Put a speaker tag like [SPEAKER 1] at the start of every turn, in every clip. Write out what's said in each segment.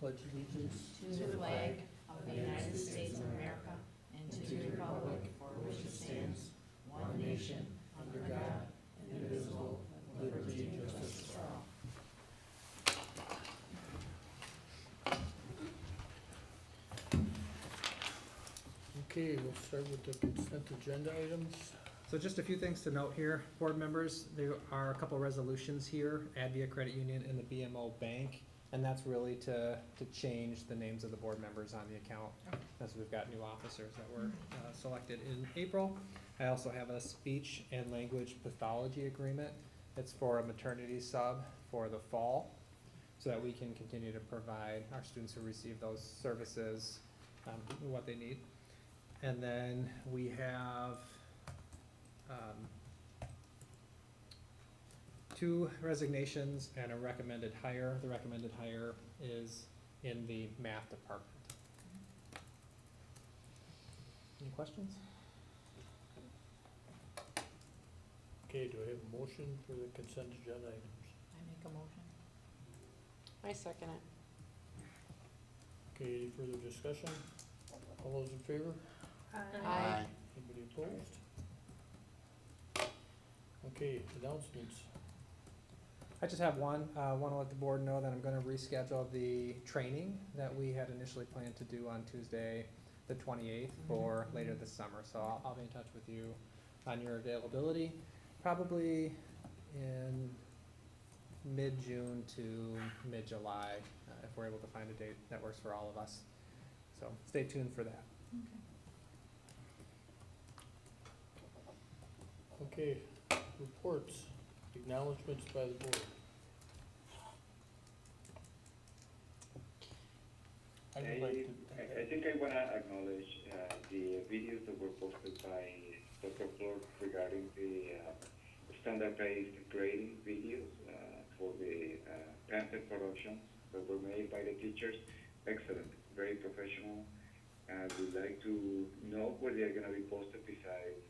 [SPEAKER 1] pledge allegiance
[SPEAKER 2] to the flag of the United States of America and to the republic for which it stands, one nation, under God, indivisible, with liberty and justice for all.
[SPEAKER 1] Okay, we'll start with the consent agenda items.
[SPEAKER 3] So just a few things to note here, board members, there are a couple resolutions here, Advia Credit Union and the BMO Bank, and that's really to change the names of the board members on the account, as we've got new officers that were selected in April. I also have a speech and language pathology agreement. It's for a maternity sub for the fall, so that we can continue to provide our students who receive those services what they need. And then we have two resignations and a recommended hire. The recommended hire is in the math department. Any questions?
[SPEAKER 1] Okay, do I have a motion for the consent agenda items?
[SPEAKER 2] I make a motion.
[SPEAKER 4] I second it.
[SPEAKER 1] Okay, any further discussion? All those in favor?
[SPEAKER 4] Aye.
[SPEAKER 1] Anybody opposed? Okay, announcements.
[SPEAKER 3] I just have one. Want to let the board know that I'm going to reschedule the training that we had initially planned to do on Tuesday, the 28th, for later this summer. So I'll be in touch with you on your availability, probably in mid-June to mid-July, if we're able to find a date that works for all of us. So stay tuned for that.
[SPEAKER 1] Okay, reports, acknowledgements by the board. I would like to.
[SPEAKER 5] I think I want to acknowledge the videos that were posted by Dr. Clark regarding the standardized grading videos for the pamphlet productions that were made by the teachers. Excellent, very professional. We'd like to know where they're going to be posted besides,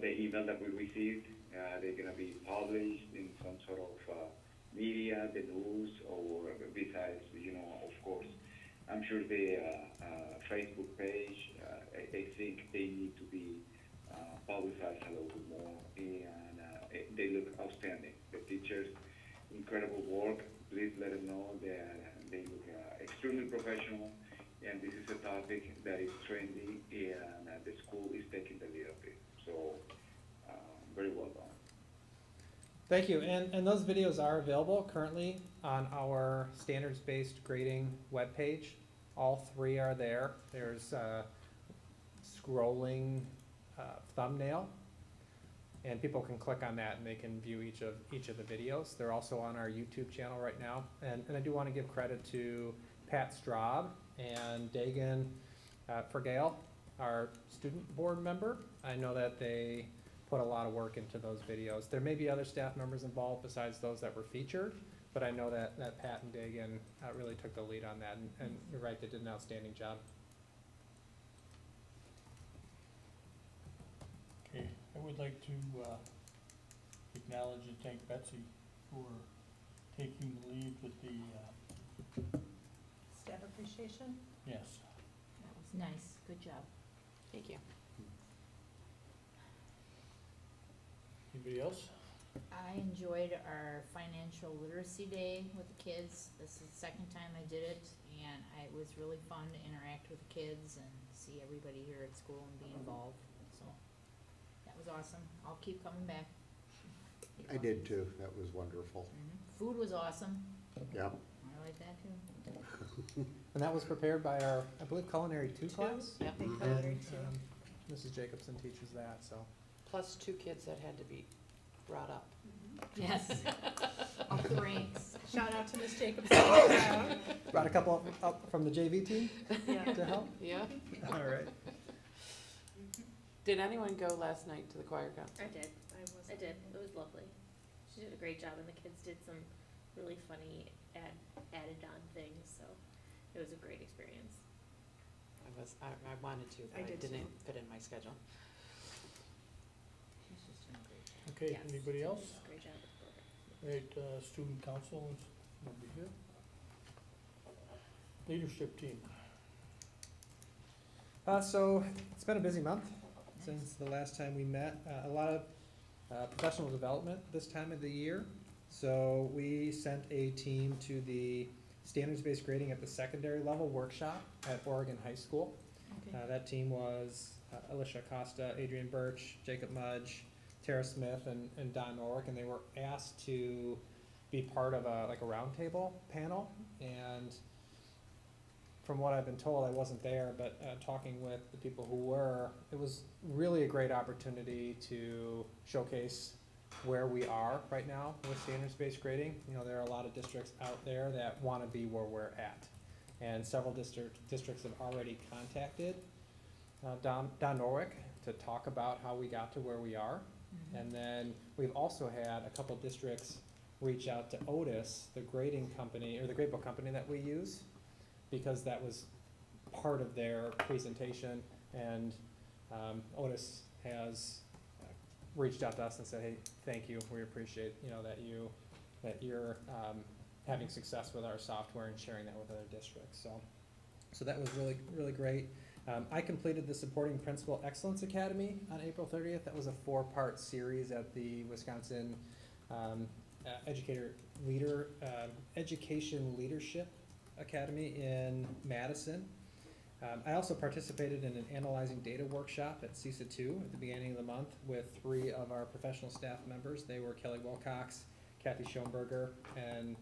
[SPEAKER 5] the email that we received. They're going to be published in some sort of media, the news, or besides, of course. I'm sure the Facebook page, I think they need to be publicized a little bit more, and they look outstanding. The teachers, incredible work. Please let them know that they look extremely professional, and this is a topic that is trendy, and the school is taking the lead of it. So, very well done.
[SPEAKER 3] Thank you, and those videos are available currently on our standards-based grading webpage. All three are there. There's a scrolling thumbnail, and people can click on that and they can view each of the videos. They're also on our YouTube channel right now, and I do want to give credit to Pat Straub and Dagan Fergale, our student board member. I know that they put a lot of work into those videos. There may be other staff members involved besides those that were featured, but I know that Pat and Dagan really took the lead on that, and you're right, they did an outstanding job.
[SPEAKER 1] Okay, I would like to acknowledge and thank Betsy for taking the lead with the,
[SPEAKER 6] Staff appreciation?
[SPEAKER 1] yes.
[SPEAKER 2] That was nice, good job.
[SPEAKER 4] Thank you.
[SPEAKER 1] Anybody else?
[SPEAKER 2] I enjoyed our financial literacy day with the kids. This is the second time I did it, and it was really fun to interact with the kids and see everybody here at school and be involved. So that was awesome. I'll keep coming back.
[SPEAKER 7] I did too, that was wonderful.
[SPEAKER 2] Food was awesome.
[SPEAKER 7] Yeah.
[SPEAKER 2] I like that too.
[SPEAKER 3] And that was prepared by our, I believe, Culinary 2 class.
[SPEAKER 4] Yep.
[SPEAKER 3] And Mrs. Jacobson teaches that, so.
[SPEAKER 4] Plus 2 kids that had to be brought up.
[SPEAKER 2] Yes. Up the ranks.
[SPEAKER 6] Shout out to Ms. Jacobs.
[SPEAKER 3] Brought a couple up from the JV team
[SPEAKER 6] Yeah.
[SPEAKER 3] to help?
[SPEAKER 4] Yeah.
[SPEAKER 3] All right.
[SPEAKER 4] Did anyone go last night to the choir concert?
[SPEAKER 8] I did. I did. It was lovely. She did a great job, and the kids did some really funny added on things. So it was a great experience.
[SPEAKER 4] I wanted to,
[SPEAKER 6] I
[SPEAKER 4] but it
[SPEAKER 6] did
[SPEAKER 4] didn't
[SPEAKER 6] too.
[SPEAKER 4] fit in my schedule.
[SPEAKER 2] She's just doing a great job.
[SPEAKER 1] Okay,
[SPEAKER 8] Yes,
[SPEAKER 1] anybody
[SPEAKER 8] she did
[SPEAKER 1] else?
[SPEAKER 8] a Great job with the program.
[SPEAKER 1] Right, student council is over here. leadership team.
[SPEAKER 3] So it's been a busy month since the last time we met. A lot of professional development this time of the year. So we sent a team to the standards-based grading at the secondary level workshop at Oregon High School.
[SPEAKER 2] Okay.
[SPEAKER 3] That team was Alicia Costa, Adrian Birch, Jacob Mudge, Tara Smith, and Don Norwick, and they were asked to be part of a roundtable panel. And from what I've been told, I wasn't there, but talking with the people who were, it was really a great opportunity to showcase where we are right now with standards-based grading. You know, there are a lot of districts out there that want to be where we're at. And several districts have already contacted Don Norwick to talk about how we got to where we are.
[SPEAKER 2] Mhm.
[SPEAKER 3] And then we've also had a couple districts reach out to Otis, the grading company, or the gradebook company that we use, because that was part of their presentation. And Otis has reached out to us and said, hey, thank you, we appreciate, you know, that you're having success with our software and sharing that with other districts. So that was really, really great. I completed the Supporting Principal Excellence Academy on April 30th. That was a 4-part series at the Wisconsin Education Leadership Academy in Madison. I also participated in an analyzing data workshop at CISA 2 at the beginning of the month with 3 of our professional staff members. They were Kelly Wilcox, Kathy Schoenberger, and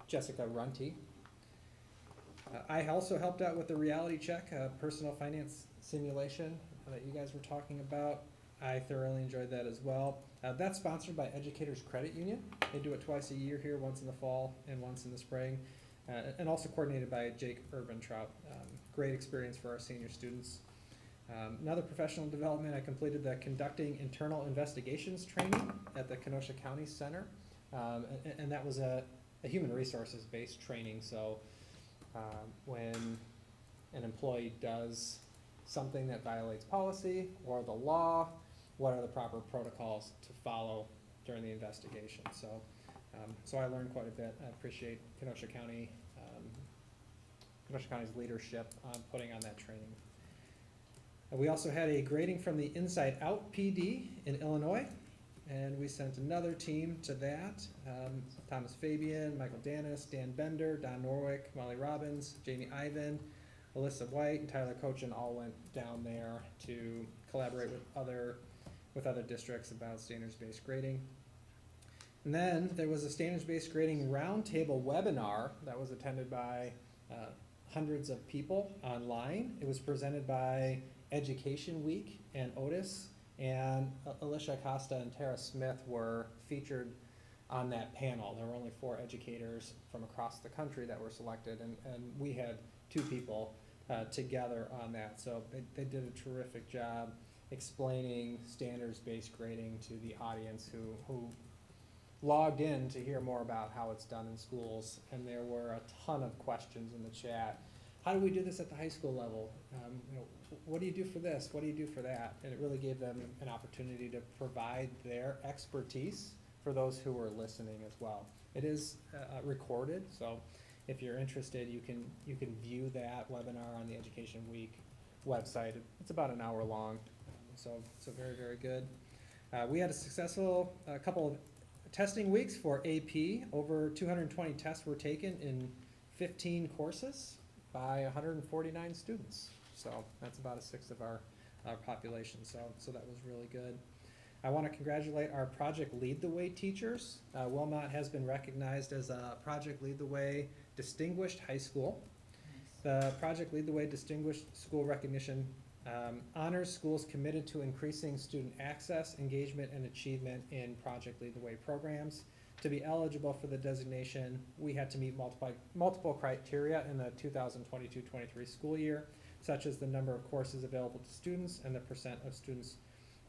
[SPEAKER 3] Jessica Runty. I also helped out with the reality check, personal finance simulation that you guys were talking about. I thoroughly enjoyed that as well. That's sponsored by Educators Credit Union. They do it twice a year here, once in the fall and once in the spring. And also coordinated by Jake Urbantrout. Great experience for our senior students. Another professional development, I completed the Conducting Internal Investigations training at the Kenosha County Center. And that was a human resources based training. So when an employee does something that violates policy or the law, what are the proper protocols to follow during the investigation? So I learned quite a bit. I appreciate Kenosha County's leadership on putting on that training. We also had a grading from the Inside Out PD in Illinois, and we sent another team to that. Thomas Fabian, Michael Danis, Dan Bender, Don Norwick, Molly Robbins, Jamie Ivan, Alyssa White, and Tyler Cochin all went down there to collaborate with other districts about standards-based grading. And then there was a standards-based grading roundtable webinar that was attended by hundreds of people online. It was presented by Education Week and Otis, and Alicia Costa and Tara Smith were featured on that panel. There were only 4 educators from across the country that were selected, and we had 2 people together on that. So they did a terrific job explaining standards-based grading to the audience who logged in to hear more about how it's done in schools, and there were a ton of questions in the chat. How do we do this at the high school level? You know, what do you do for this? What do you do for that? And it really gave them an opportunity to provide their expertise for those who were listening as well. It is recorded, so if you're interested, you can view that webinar on the Education Week website. It's about an hour long, so very, very good. We had a successful couple of testing weeks for AP. Over 220 tests were taken in 15 courses by 149 students. So that's about 1/6 of our population. So that was really good. I want to congratulate our Project Lead the Way teachers. Wilmot has been recognized as a Project Lead the Way Distinguished High School. The Project Lead the Way Distinguished School recognition honors schools committed to increasing student access, engagement, and achievement in Project Lead the Way programs. To be eligible for the designation, we had to meet multiple criteria in the 2022-23 school year, such as the number of courses available to students and the percent of students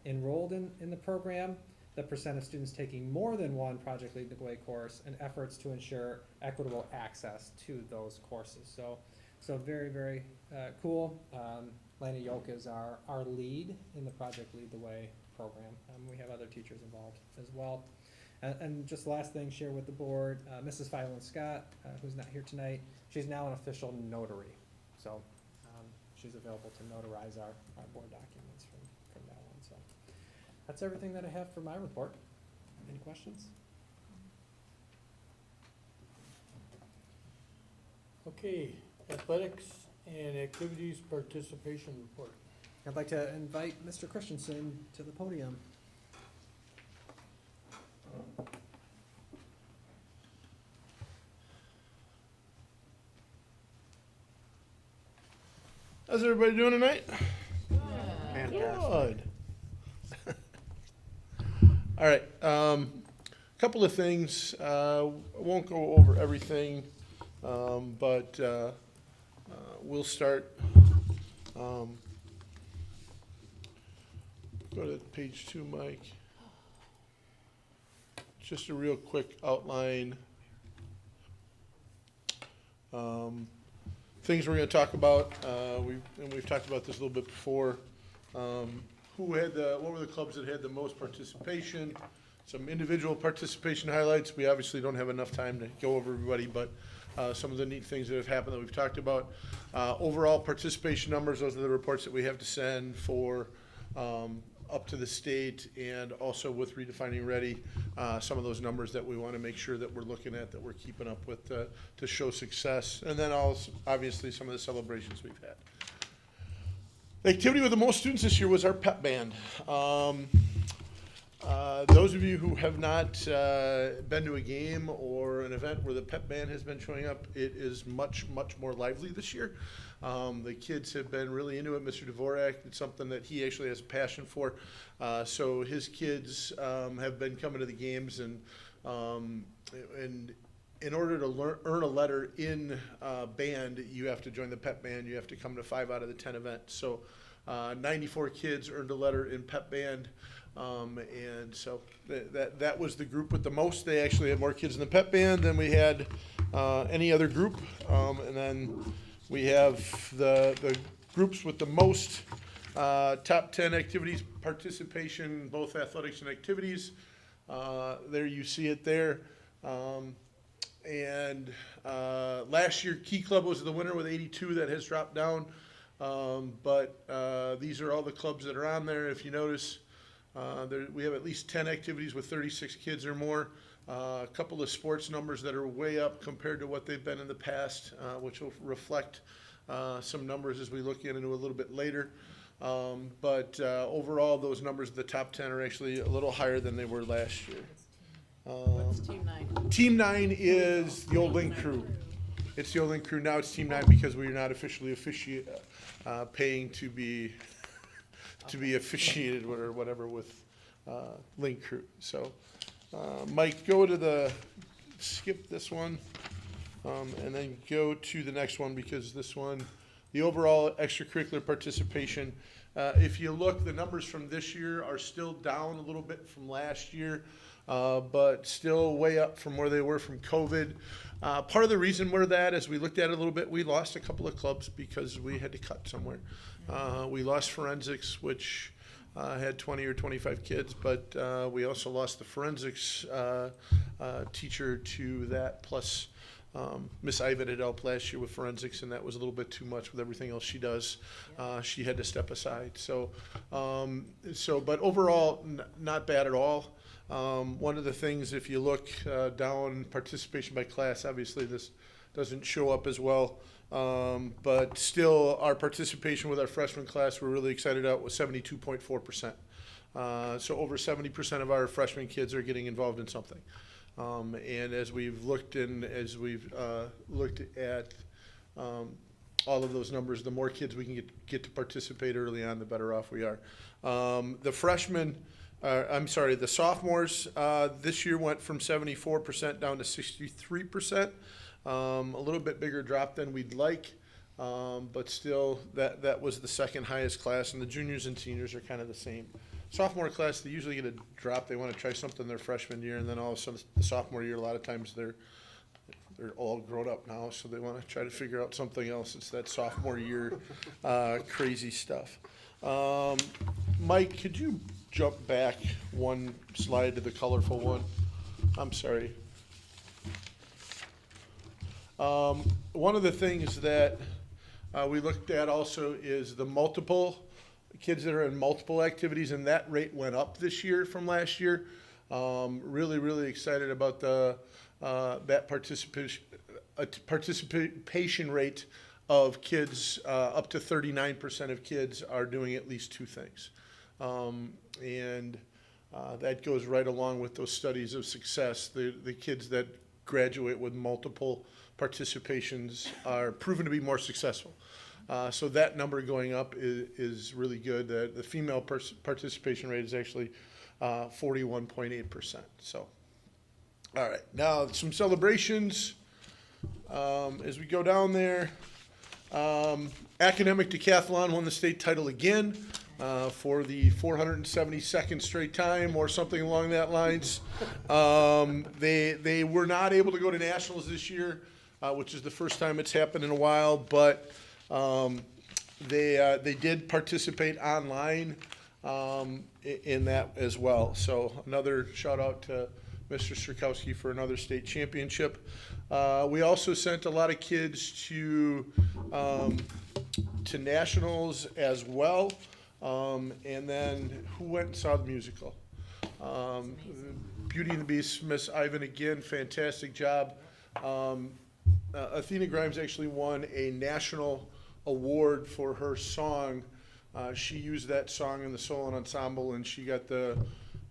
[SPEAKER 3] enrolled in the program, the percent of students taking more than one Project Lead the Way course, and efforts to ensure equitable access to those courses. So very, very cool. Lana Yoke is our lead in the Project Lead the Way program. We have other teachers involved as well. And just the last thing, share with the board, Mrs. Fylan Scott, who's not here tonight, she's now an official notary. So, she's available to notarize our board documents from now on, so. That's everything that I have for my report. Any questions?
[SPEAKER 1] Okay, athletics and activities participation report.
[SPEAKER 3] I'd like to invite Mr. Christensen to the podium.
[SPEAKER 9] How's everybody doing tonight?
[SPEAKER 7] Fantastic.
[SPEAKER 9] Good. All right, couple of things. I won't go over everything, but we'll start. Go to page 2, Mike. Just a real quick outline. Things we're going to talk about. We've talked about this a little bit before. What were the clubs that had the most participation? Some individual participation highlights. We obviously don't have enough time to go over everybody, but some of the neat things that have happened that we've talked about. Overall participation numbers, those are the reports that we have to send for up to the state, and also with Redefining Ready, some of those numbers that we want to make sure that we're looking at, that we're keeping up with to show success. And then also, obviously, some of the celebrations we've had. The activity with the most students this year was our pep band. Those of you who have not been to a game or an event where the pep band has been showing up, it is much, much more lively this year. The kids have been really into it. Mr. Dvorak, it's something that he actually has a passion for. So his kids have been coming to the games, and in order to earn a letter in band, you have to join the pep band. You have to come to 5 out of the 10 events. So 94 kids earned a letter in pep band. And so that was the group with the most. They actually had more kids in the pep band than we had any other group. And then we have the groups with the most top 10 activities participation, both athletics and activities. There you see it there. And last year, Key Club was the winner with 82. That has dropped down. But these are all the clubs that are on there. If you notice, we have at least 10 activities with 36 kids or more. A couple of sports numbers that are way up compared to what they've been in the past, which will reflect some numbers as we look into a little bit later. But overall, those numbers, the top 10, are actually a little higher than they were last year.
[SPEAKER 4] What's Team 9?
[SPEAKER 9] Team 9 is the old Link Crew. It's the old Link Crew. Now it's Team 9 because we are not officially paying to be officiated or whatever with Link Crew. So, Mike, skip this one, and then go to the next one, because this one, the overall extracurricular participation. If you look, the numbers from this year are still down a little bit from last year, but still way up from where they were from COVID. Part of the reason we're that, as we looked at it a little bit, we lost a couple of clubs because we had to cut somewhere. We lost forensics, which had 20 or 25 kids, but we also lost the forensics teacher to that, plus Miss Ivan had helped last year with forensics, and that was a little bit too much with everything else she does. She had to step aside. So but overall, not bad at all. One of the things, if you look down, participation by class, obviously this doesn't show up as well. But still, our participation with our freshman class, we're really excited about, was 72.4%. So over 70% of our freshman kids are getting involved in something. And as we've looked at all of those numbers, the more kids we can get to participate early on, the better off we are. The sophomores this year went from 74% down to 63%. A little bit bigger drop than we'd like, but still that was the second highest class, and the juniors and seniors are kind of the same. Sophomore class, they usually get a drop. They want to try something their freshman year, and then all of a sudden the sophomore year, a lot of times they're all grown up now, so they want to try to figure out something else. It's that sophomore year crazy stuff. Mike, could you jump back one slide to the colorful one? I'm sorry. One of the things that we looked at also is the multiple kids that are in multiple activities, and that rate went up this year from last year. Really, really excited about that participation rate of kids. Up to 39% of kids are doing at least two things, and that goes right along with those studies of success. The kids that graduate with multiple participations are proven to be more successful. So that number going up is really good. The female participation rate is actually 41.8%. So, all right, now some celebrations as we go down there. Academic decathlon won the state title again for the 472nd straight time or something along that lines. They were not able to go to nationals this year, which is the first time it's happened in a while, but they did participate online in that as well. So another shout out to Mr. Strakowski for another state championship. We also sent a lot of kids to nationals as well. And then who went and saw the musical? Beauty and the Beast, Miss Ivan again, fantastic job. Athena Grimes actually won a national award for her song. She used that song in the solo ensemble, and she got the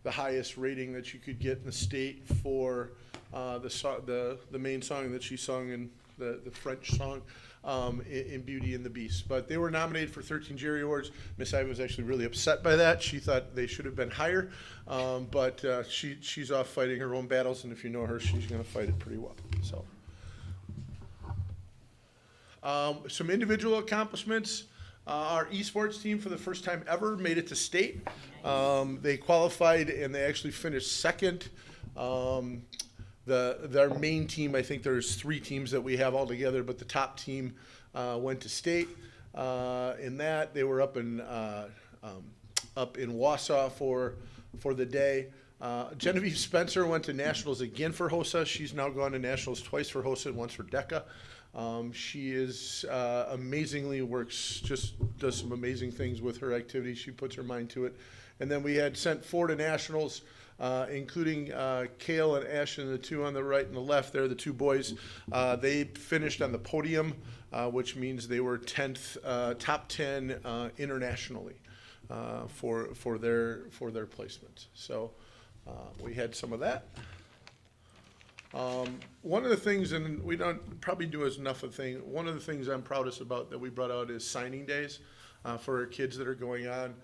[SPEAKER 9] highest rating that you could get in the state for the main song that she sung in the French song in Beauty and the Beast. But they were nominated for 13 Jerry Awards. Miss Ivan was actually really upset by that. She thought they should have been higher, but she's off fighting her own battles, and if you know her, she's going to fight it pretty well. So. Some individual accomplishments. Our esports team, for the first time ever, made it to state. They qualified and they actually finished second. Their main team, I think there's 3 teams that we have all together, but the top team went to state. In that, they were up in Wausau for the day. Genevieve Spencer went to nationals again for HOSA. She's now gone to nationals twice for HOSA and once for DECA. She is amazingly does some amazing things with her activities. She puts her mind to it. And then we had sent 4 to nationals, including Kale and Ashton, the 2 on the right and the left there, the 2 boys. They finished on the podium, which means they were 10th, top 10 internationally for their placement. So we had some of that. One of the things, and we don't probably do as enough of thing, one of the things I'm proudest about that we brought out is signing days for our kids that are going on.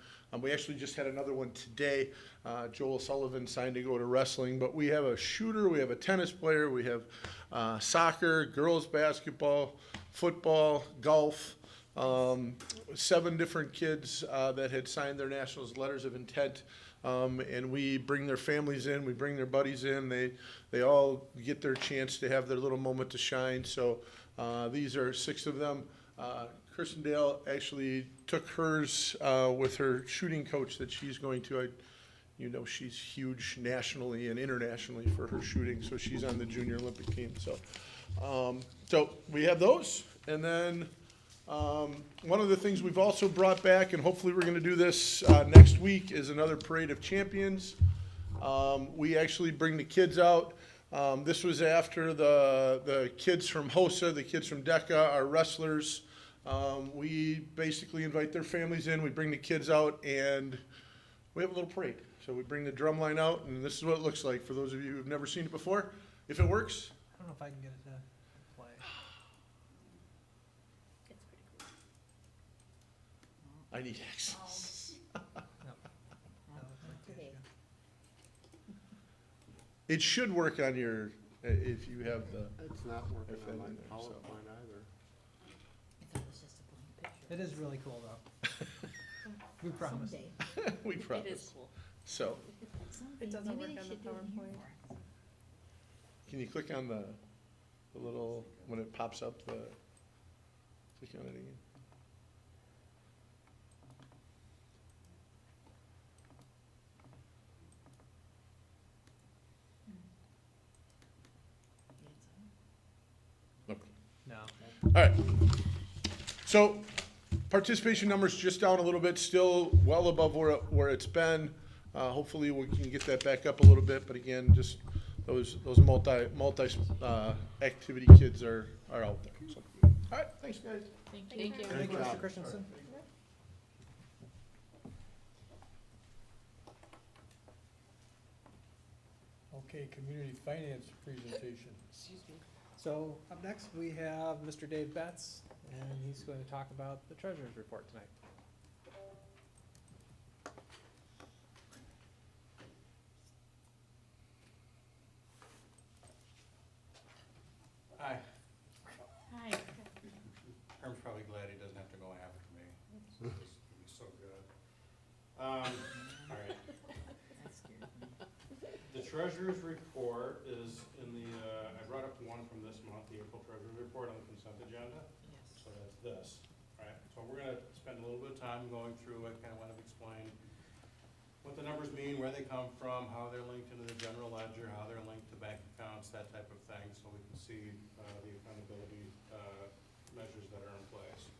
[SPEAKER 9] We actually just had another one today. Joel Sullivan signed to go to wrestling, but we have a shooter, we have a tennis player, we have soccer, girls basketball, football, golf, 7 different kids that had signed their nationals letters of intent. And we bring their families in, we bring their buddies in, they all get their chance to have their little moment to shine. So these are 6 of them. Kristen Dale actually took hers with her shooting coach that she's going to. She's huge nationally and internationally for her shooting, so she's on the Junior Olympic team. So we have those, and then one of the things we've also brought back, and hopefully we're going to do this next week, is another Parade of Champions. We actually bring the kids out. This was after the kids from HOSA, the kids from DECA, our wrestlers. We basically invite their families in, we bring the kids out, and we have a little parade. So we bring the drum line out, and this is what it looks like for those of you who've never seen it before. If it works.
[SPEAKER 3] I don't know if I can get it to play.
[SPEAKER 8] It's pretty cool.
[SPEAKER 9] I need access.
[SPEAKER 2] Today.
[SPEAKER 9] It should work on your, if you have the.
[SPEAKER 7] It's not working
[SPEAKER 9] If
[SPEAKER 7] on my
[SPEAKER 9] in there, so.
[SPEAKER 7] PowerPoint either.
[SPEAKER 2] I thought it was just a blank picture.
[SPEAKER 3] It is really cool though. We promise.
[SPEAKER 2] Someday.
[SPEAKER 9] We
[SPEAKER 8] It is
[SPEAKER 9] promise.
[SPEAKER 8] cool.
[SPEAKER 9] So,
[SPEAKER 2] Someday.
[SPEAKER 6] It doesn't
[SPEAKER 2] Maybe
[SPEAKER 6] work
[SPEAKER 2] they
[SPEAKER 6] on the
[SPEAKER 2] should do it here
[SPEAKER 6] PowerPoint.
[SPEAKER 2] for us.
[SPEAKER 9] can you click on the little, when it pops up, click on it again? All right. So participation numbers just down a little bit, still well above where it's been. Hopefully we can get that back up a little bit, but again, just those multi activity kids are out there. So, all right, thanks guys.
[SPEAKER 2] Thank
[SPEAKER 8] Thank you.
[SPEAKER 3] Thank you,
[SPEAKER 7] job.
[SPEAKER 3] Mr. Christensen.
[SPEAKER 1] Okay, community finance presentation.
[SPEAKER 4] Excuse me.
[SPEAKER 3] So up next, we have Mr. Dave Betts, and he's going to talk about the treasurer's report tonight.
[SPEAKER 10] Hi,
[SPEAKER 2] Hi.
[SPEAKER 10] Herm's probably glad he doesn't have to go after me. It's gonna be so good. All right.
[SPEAKER 2] That scared me.
[SPEAKER 10] The treasurer's report is in the, I brought up one from this month, the April treasurer's report on the consent agenda.
[SPEAKER 2] Yes.
[SPEAKER 10] So that's this, right? So we're gonna spend a little bit of time going through it, kind of want to explain what the numbers mean, where they come from, how they're linked into the general ledger, how they're linked to bank accounts, that type of thing, so we can see the accountability measures that are in place.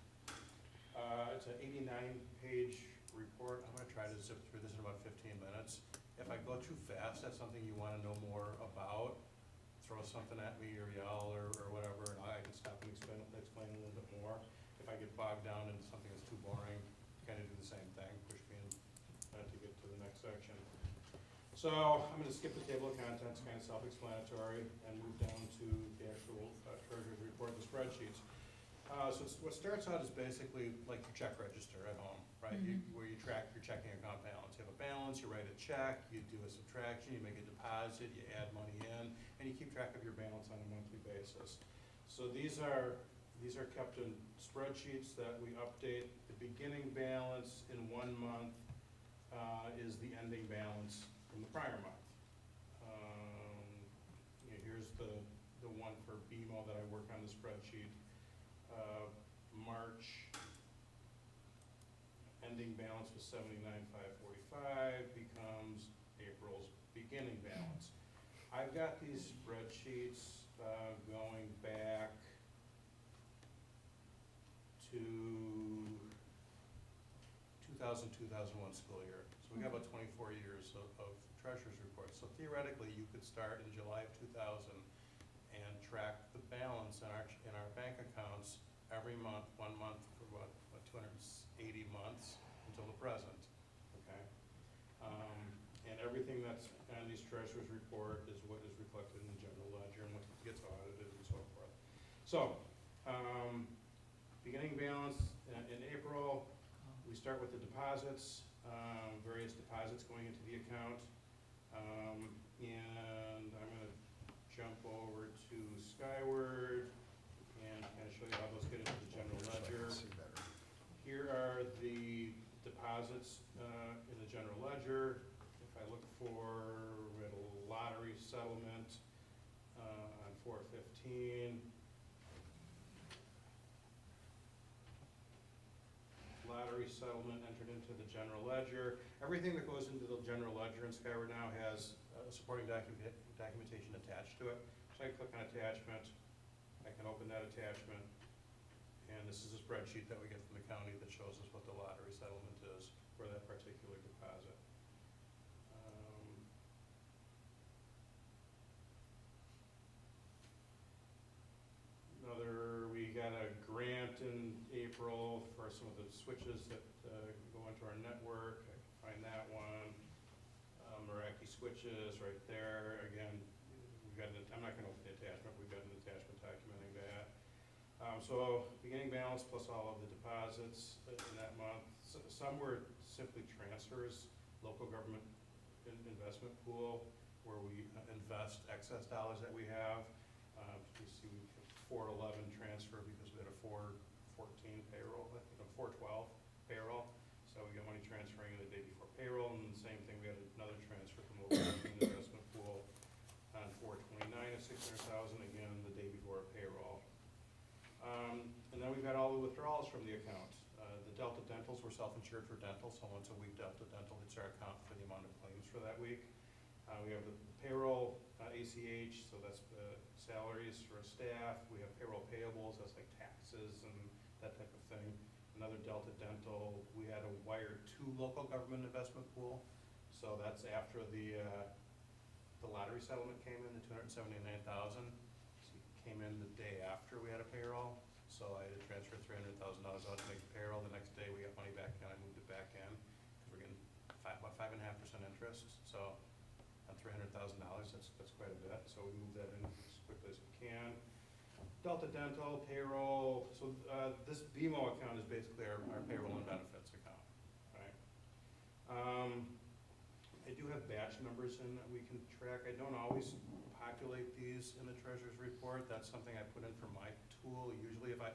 [SPEAKER 10] It's an 89-page report. I'm gonna try to zip through this in about 15 minutes. If I go too fast, that's something you wanna know more about, throw something at me or yell or whatever, and I can stop and explain a little bit more. If I get bogged down into something that's too boring, kinda do the same thing, push me in to get to the next section. So I'm gonna skip the table of contents, kind of self-explanatory, and move down to the actual treasurer's report, the spreadsheets. So what starts out is basically like your check register at home, right? Where you track your checking account balance. You have a balance, you write a check, you do a subtraction, you make a deposit, you add money in, and you keep track of your balance on a monthly basis. So these are kept in spreadsheets that we update. The beginning balance in 1 month is the ending balance from the prior month. Here's the one for BMO that I work on the spreadsheet. March ending balance was 79,545 becomes April's beginning balance. I've got these spreadsheets going back to 2000-2001 school year. So we got about 24 years of treasurer's reports. So theoretically, you could start in July of 2000 and track the balance in our bank accounts every month, 1 month for what 280 months until the present, okay? And everything that's on these treasurer's report is what is reflected in the general ledger and what gets audited and so forth. So, beginning balance in April, we start with the deposits, various deposits going into the account. And I'm gonna jump over to Skyward and kind of show you how those get into the general ledger. Here are the deposits in the general ledger. If I look for, we had a lottery settlement on 4/15. Lottery settlement entered into the general ledger. Everything that goes into the general ledger in Skyward now has supporting documentation attached to it. So I click on attachment, I can open that attachment, and this is a spreadsheet that we get from the county that shows us what the lottery settlement is for that particular deposit. We got a grant in April for some of the switches that go into our network. I can find that one. Meraki switches right there. Again, I'm not gonna open the attachment, we've got an attachment documenting that. So beginning balance plus all of the deposits in that month. Some were simply transfers, local government investment pool, where we invest excess dollars that we have. You see we 4/11 transfer because we had a 4/14 payroll, 4/12 payroll. So we got money transferring in the day before payroll, and the same thing, we had another transfer from local government investment pool on 4/29 of 600,000, again, the day before payroll. And then we've got all the withdrawals from the account. The Delta Dentals, we're self-insured for dental, so once a week Delta Dental hits our account for the amount of claims for that week. We have the payroll, ACH, so that's the salaries for staff. We have payroll payables, that's like tax taxes and that type of thing. Another Delta Dental, we had a wire to local government investment pool. So that's after the lottery settlement came in, the 279,000. Came in the day after we had a payroll. So I had to transfer $300,000 out to make the payroll. The next day we got money back in, I moved it back in, because we're getting about 5.5% interest. So on $300,000, that's quite a bit. So we moved that in as quickly as we can. Delta Dental, payroll, so this BMO account is basically our payroll and benefits account, right? I do have batch numbers in that we can track. I don't always populate these in the treasurer's report. That's something I put in for my tool. Usually if I'm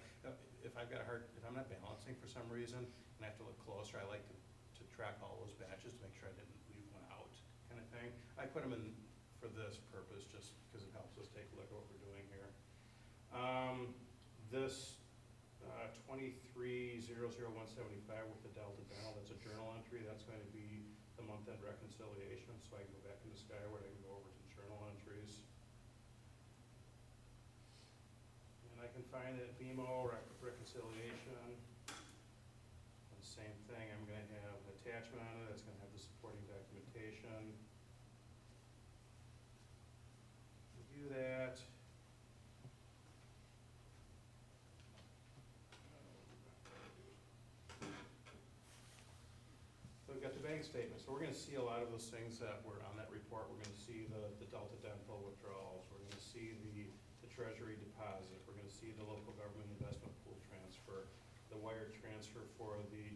[SPEAKER 10] not balancing for some reason and I have to look closer, I like to track all those batches to make sure I didn't leave one out, kind of thing. I put them in for this purpose just because it helps us take a look at what we're doing here. This 23-00175 with the Delta Dental, that's a journal entry. That's going to be the month-end reconciliation. So I can go back into Skyward, I can go over to journal entries. And I can find it, BMO reconciliation. And same thing, I'm going to have an attachment on it. That's going to have the supporting documentation. Do that. So we've got the bank statement. So we're going to see a lot of those things that were on that report. We're going to see the Delta Dental withdrawals. We're going to see the treasury deposit. We're going to see the local government investment pool transfer, the wire transfer for the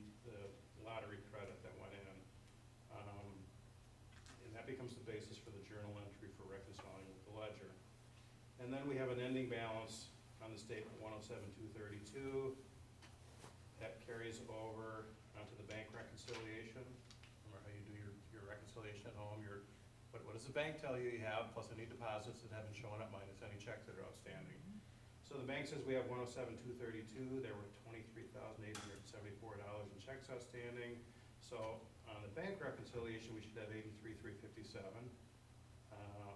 [SPEAKER 10] lottery credit that went in. And that becomes the basis for the journal entry for reconciling with the ledger. And then we have an ending balance on the statement 107,232. That carries over onto the bank reconciliation. Remember how you do your reconciliation at home, what does the bank tell you you have, plus any deposits that haven't shown up minus any checks that are outstanding. So the bank says we have 107,232, there were $23,874 in checks outstanding. So on the bank reconciliation, we should have 83,357.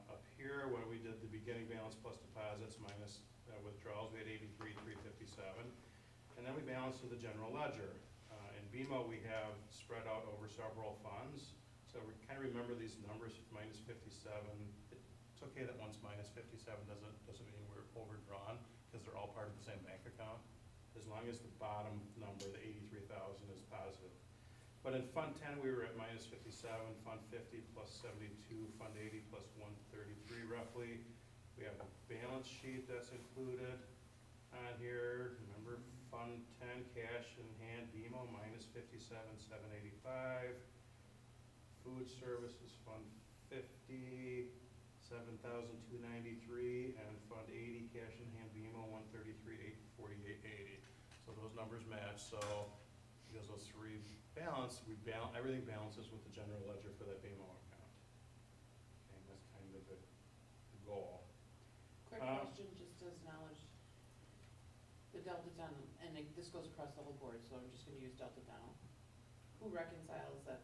[SPEAKER 10] Up here, when we did the beginning balance plus deposits minus withdrawals, we had 83,357. And then we balanced to the general ledger. In BMO, we have spread out over several funds. So we kind of remember these numbers, minus 57. It's okay that one's minus 57 doesn't mean we're overdrawn, because they're all part of the same bank account, as long as the bottom number, the 83,000, is positive. But in Fund 10, we were at minus 57, Fund 50 plus 72, Fund 80 plus 133 roughly. We have a balance sheet that's included on here. Remember, Fund 10, cash in hand, BMO, minus 57,785. Food services, Fund 50, 7,293, and Fund 80, cash in hand, BMO, 133,848.80. So those numbers match. So because those three balance, everything balances with the general ledger for that BMO account. Okay, that's kind of the goal.
[SPEAKER 4] Quick question, just as knowledge. The Delta Dental, and this goes across the whole board, so I'm just gonna use Delta Dental. Who reconciles that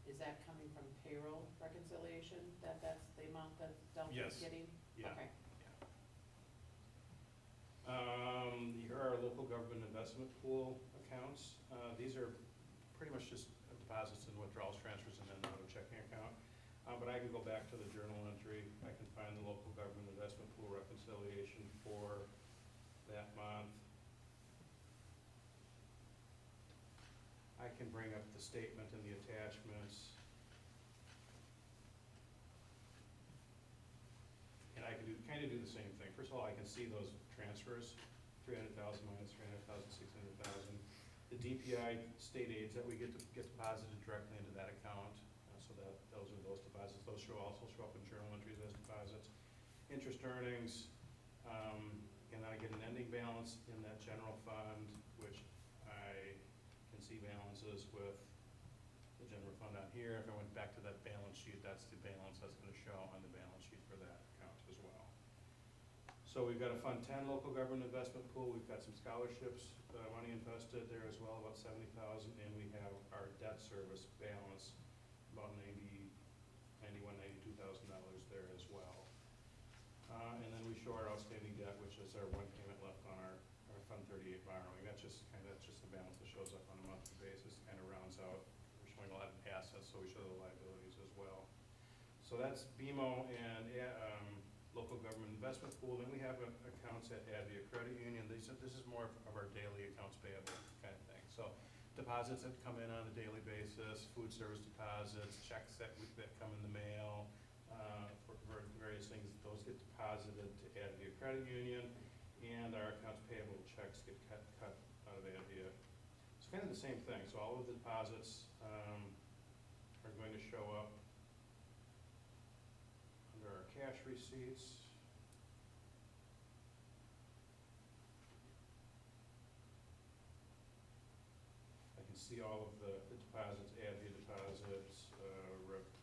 [SPEAKER 4] is that coming from payroll reconciliation, that's the amount that Delta's
[SPEAKER 10] Yes.
[SPEAKER 4] getting?
[SPEAKER 10] Yeah.
[SPEAKER 4] Okay.
[SPEAKER 10] Here are our local government investment pool accounts. These are pretty much just deposits and withdrawals, transfers, and then another checking account. But I can go back to the journal entry. I can find the local government investment pool reconciliation for that month. I can bring up the statement and the attachments. And I can kind of do the same thing. First of all, I can see those transfers, 300,000 minus 300,000, 600,000. The DPI state aids that we get deposited directly into that account. So that those are those deposits. Those also show up in journal entries as deposits. Interest earnings, and then I get an ending balance in that general fund, which I can see balances with the general fund on here. If I went back to that balance sheet, that's the balance that's going to show on the balance sheet for that account as well. So we've got a Fund 10 local government investment pool. We've got some scholarships, money invested there as well, about 70,000, and we have our debt service balance, about $92,000 there as well. And then we show our outstanding debt, which is our one payment left on our so we show the liabilities as well. So that's BMO and local government investment pool. Then we have accounts at Advia Credit Union. This is more of our daily accounts payable kind of thing. So deposits that come in on a daily basis, food service deposits, checks that come in the mail, for various things, those get deposited to Advia Credit Union, and our accounts payable checks get cut out of Advia. It's kind of the same thing. So all of the deposits are going to show up under our cash receipts. I can see all of the deposits, Advia deposits,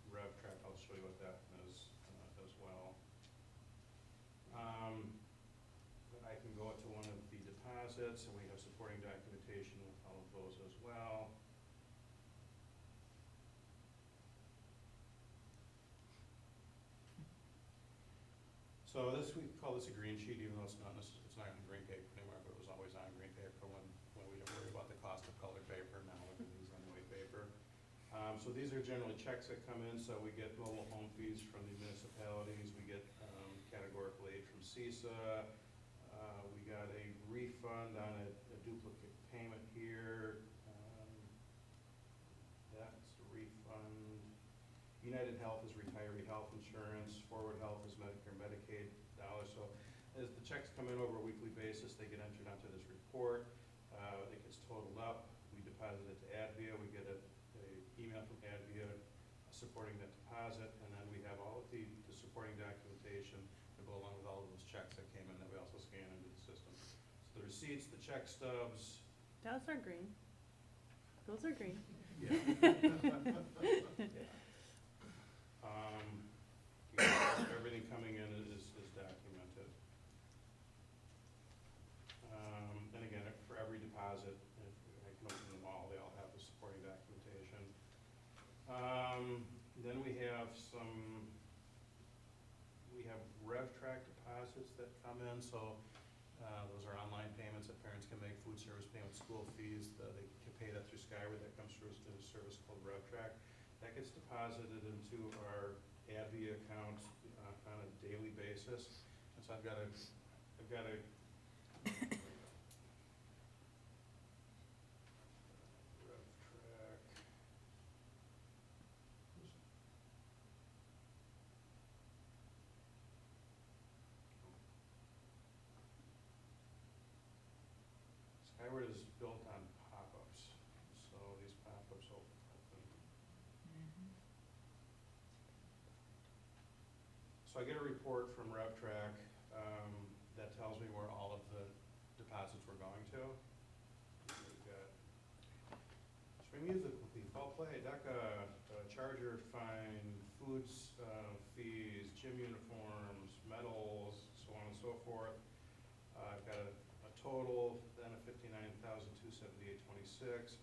[SPEAKER 10] RevTrak, I'll show you what that is as well. But I can go to one of the deposits, and we have supporting documentation with all of those as well. So this, we call this a green sheet, even though it's not on green paper anymore, but it was always on green paper when we didn't worry about the cost of colored paper. Now everything's on white paper. So these are generally checks that come in. So we get mobile home fees from the municipalities. We get categorical aid from CISA. We got a refund on a duplicate payment here. That's a refund. United Health is retiree health insurance. Forward Health is Medicare, Medicaid dollars. So as the checks come in over a weekly basis, they get entered onto this report. It gets totaled up. We deposit it to Advia. We get a email from Advia supporting that deposit, and then we have all of the supporting documentation to go along with all of those checks that came in that we also scan into the system. So the receipts, the check stubs.
[SPEAKER 6] Those are green. Those are green.
[SPEAKER 10] Yeah. Everything coming in is documented. And again, for every deposit, if I can open them all, they all have the supporting documentation. Then we have RevTrak deposits that come in. So those are online payments that parents can make, food service payments, school fees. They can pay that through Skyward. That comes through a service called RevTrak. That gets deposited into our Advia account on a daily basis. And so I've got a RevTrak. Skyward is built on pop-ups, so these pop-ups open. So I get a report from RevTrak that tells me where all of the deposits were going to. We've got spring music will be fall play, DECA, charger fine, foods fees, gym uniforms, medals, so on and so forth. I've got a total then of $59,278.26.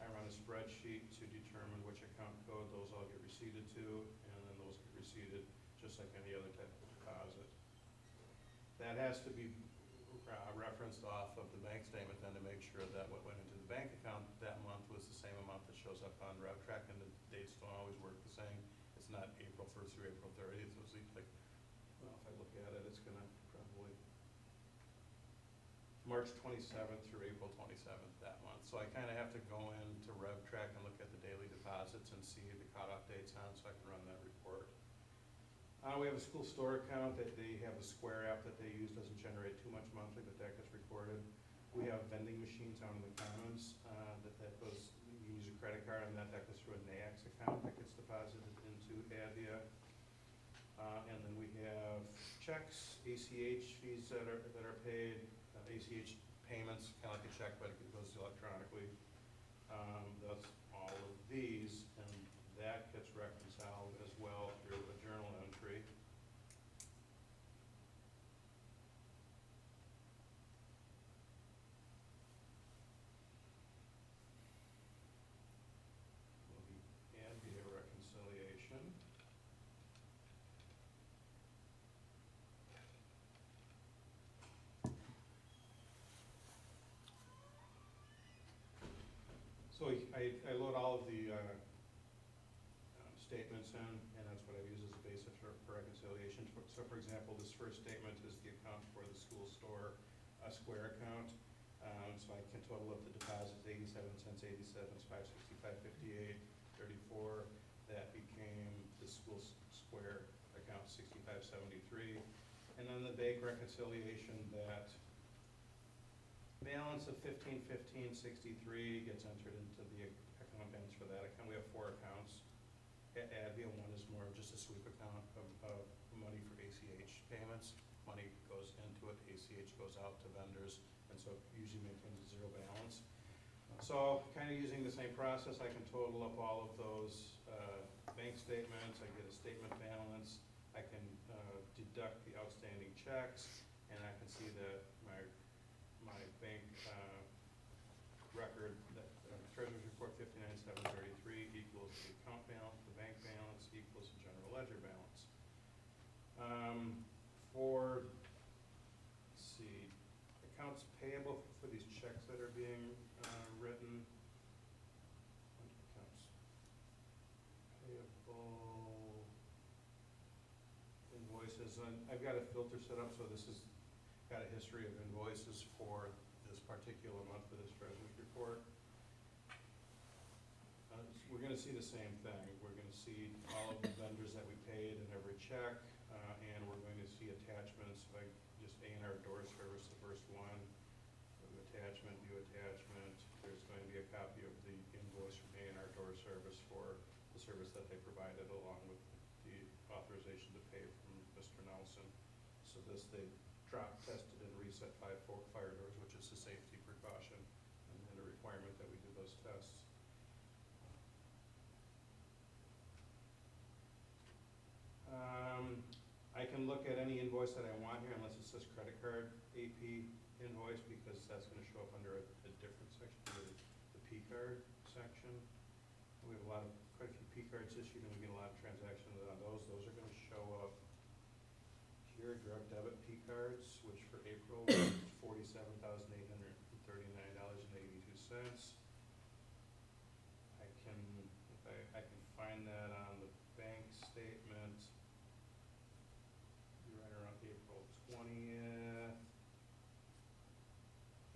[SPEAKER 10] I run a spreadsheet to determine which account code those all get receipted to, and then those get receipted just like any other type of deposit. That has to be referenced off of the bank statement then to make sure that what went into the bank account that month was the same amount that shows up on RevTrak, and the dates don't always work the same. It's not April 1st through April 30th. So it's like, well, if I look at it, it's gonna probably March 27th through April 27th that month. So I kind of have to go into RevTrak and look at the daily deposits and see the cutoff dates on, so I can run that report. We have a school store account that they have a Square app that they use, doesn't generate too much monthly, but that gets recorded. We have vending machines out in the commons that goes, you can use a credit card, and that goes through a NAICS account that gets deposited into Advia. And then we have checks, ACH fees that are paid, ACH payments, kind of like a check, but it goes electronically. That's all of these, and that gets reconciled as well through a journal entry. The Advia reconciliation. So I load all of the statements in, and that's what I use as a basis for reconciliation. So for example, this first statement is the account for the school store, square account. So I can total up the deposits, 87 cents, 87, 565, 58, 34. That became the school square account, 6573. And then the bank reconciliation, that balance of 1515.63 gets entered into the account balance for that account. We have 4 accounts. ADVIA one is more of just a sweep account of money for ACH payments. Money goes into it, ACH goes out to vendors, and so it usually maintains a 0 balance. So kind of using the same process, I can total up all of those bank statements. I get a statement balance. I can deduct the outstanding checks, and I can see that my bank record, that treasurer's report 59,733 equals the account balance, the bank balance equals the general ledger balance. Let's see, accounts payable for these checks that are being written. Accounts payable, invoices, and I've got a filter set up, so this has got a history of invoices for this particular month for this treasurer's report. We're gonna see the same thing. We're gonna see all of the vendors that we paid in every check, and we're going to see attachments, like just A&R door service, the first one. Attachment, view attachment. There's going to be a copy of the invoice from A&R door service for the service that they provided, along with the authorization to pay from Mr. Nelson. So this, they drop tested and reset 5 fire doors, which is a safety precaution and a requirement that we do those tests. I can look at any invoice that I want here, unless it says credit card AP invoice, because that's gonna show up under a different section, the P card section. We have quite a few P cards issued, and we get a lot of transactions on those. Those are gonna show up here. Direct debit P cards, which for April was $47,839.82. I can find that on the bank statement. Right around April 20th.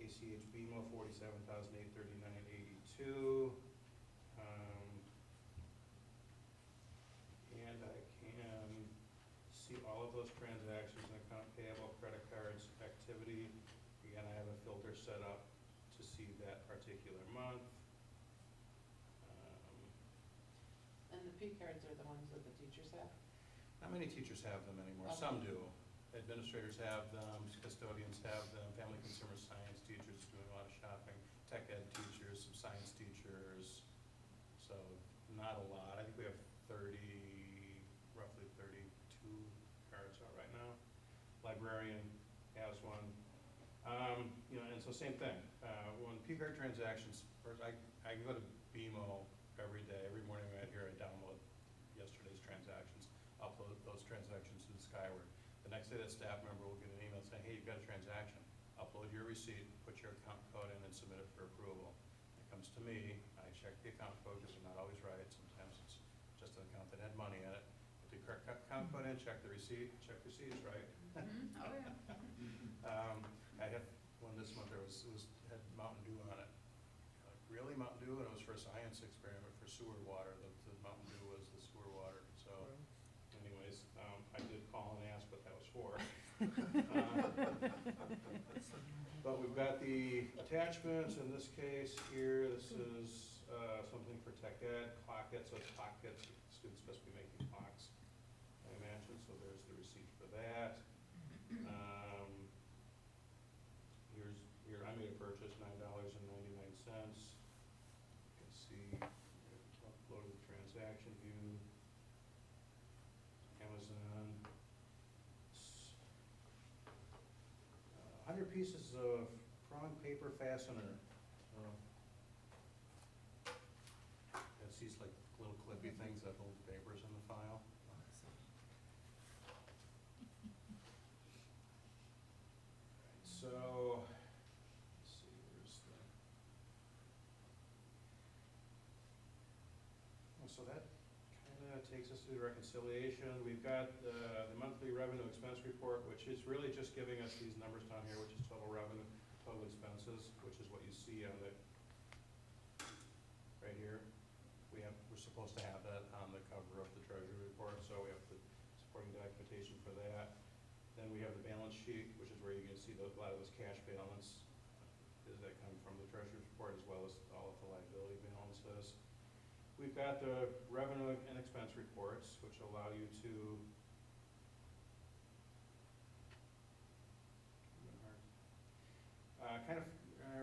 [SPEAKER 10] ACH BMO, $47,839.82. And I can see all of those transactions in account payable, credit cards, activity. Again, I have a filter set up to see that particular month.
[SPEAKER 4] And the P cards are the ones that the teachers have?
[SPEAKER 10] Not many teachers have them anymore.
[SPEAKER 4] Okay.
[SPEAKER 10] Some do. Administrators have them, custodians have them, family consumer science teachers doing a lot of shopping, tech ed teachers, some science teachers. So not a lot. I think we have roughly 32 cards out right now. Librarian has one. And so same thing. When P card transactions, first I can go to BMO every day. Every morning I get here, I download yesterday's transactions, upload those transactions to the Skyward. The next day, that staff member will get an email saying, hey, you've got a transaction. Upload your receipt, put your account code in, and submit it for approval. It comes to me, I check the account code, because they're not always right. Sometimes it's just an account that had money in it. Put the correct account code in, check the receipt is right.
[SPEAKER 2] Oh, yeah.
[SPEAKER 10] I had one this month, had Mountain Dew on it. Like, really, Mountain Dew? And it was for a science experiment for sewer water. The Mountain Dew was the sewer water. So anyways, I did call and ask what that was for. But we've got the attachments. In this case here, this is something for tech ed, clock it. So it's clock kits. Students must be making clocks, I imagine. So there's the receipt for that. Here I made a purchase, $9.99. You can see, uploaded the transaction view, Amazon. 100 pieces of prong paper fastener. It's these like little clippy things that hold papers in the file. So, let's see, where's the, so that kind That takes us to the reconciliation. We've got the monthly revenue expense report, which is really just giving us these numbers down here, which is total revenue, total expenses, which is what you see on the, right here. We're supposed to have that on the cover of the treasury report, so we have the supporting documentation for that. Then we have the balance sheet, which is where you can see a lot of this cash balance, is that come from the treasurer's report, as well as all of the liability balances. We've got the revenue and expense reports, which allow you to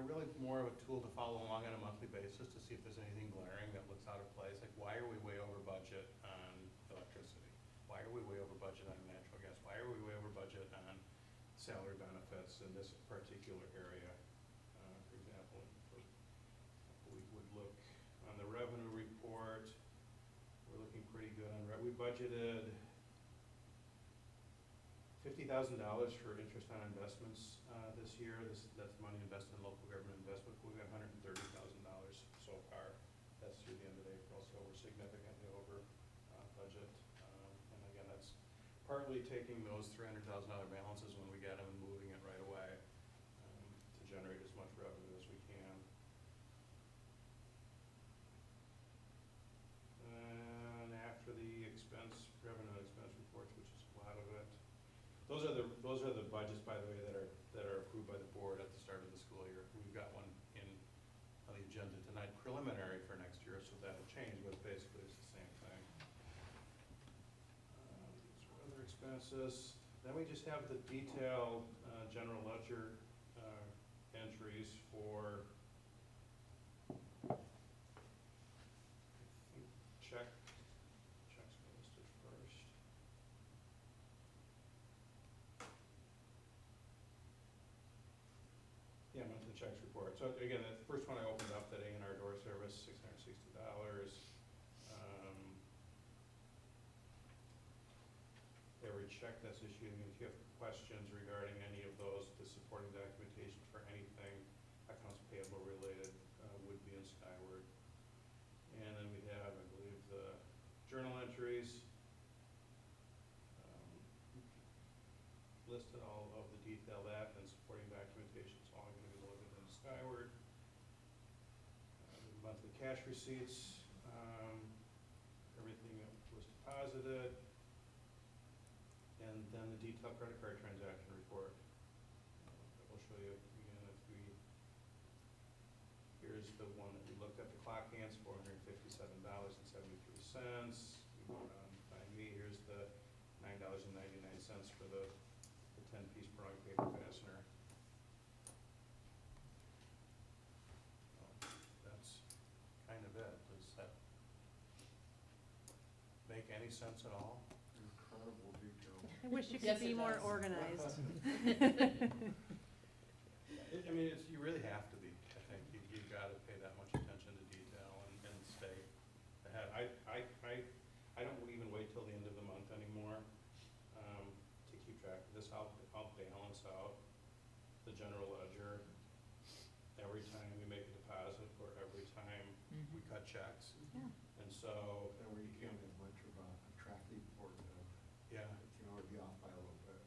[SPEAKER 10] really more of a tool to follow along on a monthly basis to see if there's anything glaring that looks out of place. Like, why are we way over budget on electricity? Why are we way over budget on natural gas? Why are we way over budget on salary benefits in this particular area? For example, we would look on the revenue report. We're looking pretty good on, we budgeted $50,000 for interest on investments this year. That's money invested in local government investment. We've got $130,000 so far. That's through the end of April, so we're significantly over budget. And again, that's partly taking those $300,000 balances when we get them and moving it right away to generate as much revenue as we can. And after the revenue expense reports, which is a lot of it, those are the budgets, by the way, that are approved by the board at the start of the school year. We've got one on the agenda tonight, preliminary for next year, so that'll change, but basically it's the same thing. These are other expenses. Then we just have the detailed general ledger entries for checks are listed first. Yeah, monthly checks report. So again, the first one I opened up, that A&R door service, $660. Every check that's issued, and if you have questions regarding any of those, the supporting documentation for anything accounts payable related would be in Skyward. And then we have, I believe, the journal entries. Listed all of the detail that and supporting documentation, it's all going to be loaded into Skyward. Monthly cash receipts, everything that was deposited, and then the detailed credit card transaction report. That will show you again here's the one that we looked at, the clock hands, $457.73. We went on Find Me, here's the $9.99 for the 10-piece drawing paper fastener. That's kind of it. Does that make any sense at all?
[SPEAKER 7] Incredible detail.
[SPEAKER 6] I wish you
[SPEAKER 4] Yes,
[SPEAKER 6] could be
[SPEAKER 4] it
[SPEAKER 6] more
[SPEAKER 4] does.
[SPEAKER 6] organized.
[SPEAKER 10] I mean, you really have to be. I think you've got to pay that much attention to detail and stay ahead. I don't even wait till the end of the month anymore to keep track of this. I'll balance out the general ledger every time we make a deposit or every time we cut checks.
[SPEAKER 2] Yeah.
[SPEAKER 10] And so,
[SPEAKER 7] That way you can't have much of a tracking or,
[SPEAKER 10] yeah.
[SPEAKER 7] it can already be off by a little bit.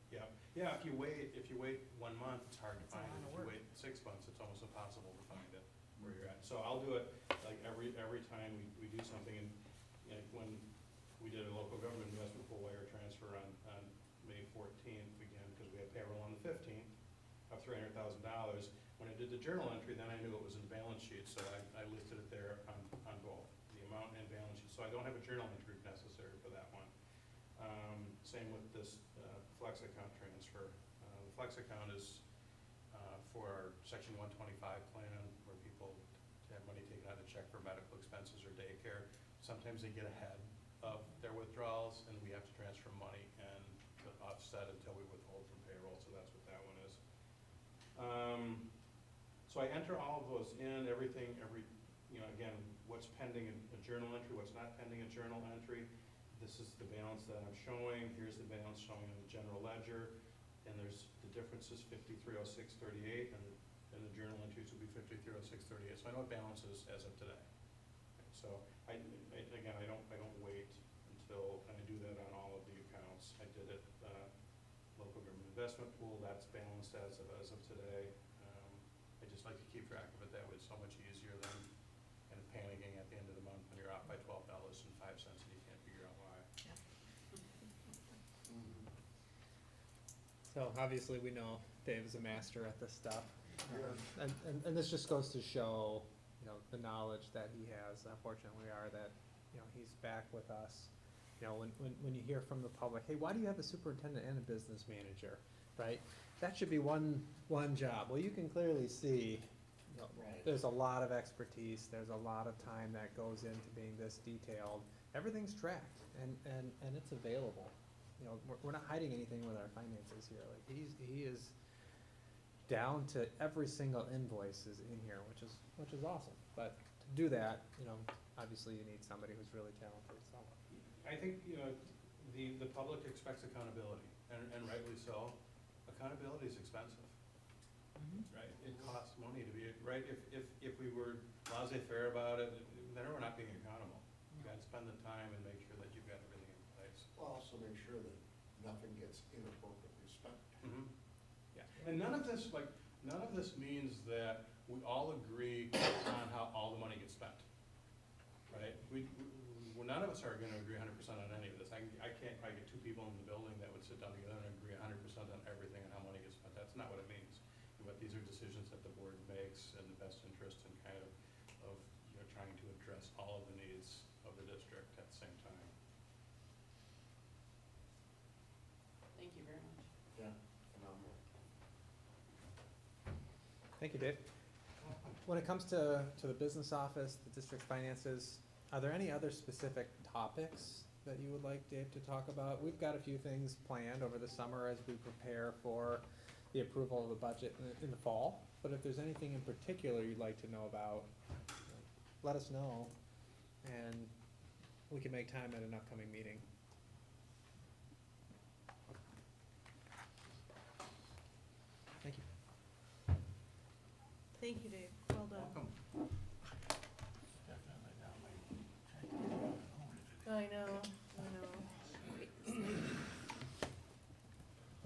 [SPEAKER 10] Yeah, if you wait 1 month, it's hard to
[SPEAKER 2] It's a
[SPEAKER 10] find
[SPEAKER 2] lot
[SPEAKER 10] it.
[SPEAKER 2] of
[SPEAKER 10] If you
[SPEAKER 2] work.
[SPEAKER 10] wait 6 months, it's almost impossible to find it where you're at. So I'll do it like every time we do something, and when we did a local government investment pool wire transfer on May 14th again, because we had payroll on the 15th of $300,000. When I did the journal entry, then I knew it was in the balance sheet, so I listed it there on both, the amount and balance sheet. So I don't have a journal entry necessary for that one. Same with this flex account transfer. The flex account is for our Section 125 plan, where people have money taken out of check for medical expenses or daycare. Sometimes they get ahead of their withdrawals, and we have to transfer money and to offset until we withhold from payroll, so that's what that one is. So I enter all of those in, everything, again, what's pending a journal entry, what's not pending a journal entry. This is the balance that I'm showing. Here's the balance showing in the general ledger, and there's the difference is 5306.38, and the journal entries will be 5306.38. So I know what balance is as of today. So I don't wait investment pool, that's balanced as of today. I just like to keep track of it that way, it's so much easier than kind of panicking at the end of the month when you're off by $12.05 and you can't figure out why.
[SPEAKER 3] So obviously, we know Dave is a master at this stuff. And this just goes to show, the knowledge that he has. Unfortunately, we are that, he's back with us. When you hear from the public, hey, why do you have a superintendent and a business manager, right? That should be one job. Well, you can clearly see, there's a lot of expertise, there's a lot of time that goes into being this detailed. Everything's tracked and it's available. We're not hiding anything with our finances here. Like he is down to every single invoice is in here, which is awesome. But to do that, obviously you need somebody who's really talented, so.
[SPEAKER 10] I think, the public expects accountability, and rightly so. Accountability is expensive, right? It costs money to be, right? If we were laissez-faire about it, then we're not being accountable. You gotta spend the time and make sure that you've got everything in place.
[SPEAKER 7] Well, also make sure that nothing gets inappropriately spent.
[SPEAKER 10] Yeah, and none of this means that we all agree on how all the money gets spent, right? None of us are gonna agree 100% on any of this. I can't probably get two people in the building that would sit down together and agree 100% on everything and how money gets spent. That's not what it means. But these are decisions that the board makes in the best interest and kind of trying to address all of the needs of the district at the same time.
[SPEAKER 4] Thank you very much.
[SPEAKER 7] Yeah, phenomenal.
[SPEAKER 3] Thank you, Dave. When it comes to the business office, the district finances, are there any other specific topics that you would like Dave to talk about? We've got a few things planned over the summer as we prepare for the approval of the budget in the fall. But if there's anything in particular you'd like to know about, let us know, and we can make time at an upcoming meeting. Thank you.
[SPEAKER 6] Thank you, Dave. Well done.
[SPEAKER 10] Welcome.
[SPEAKER 6] I know.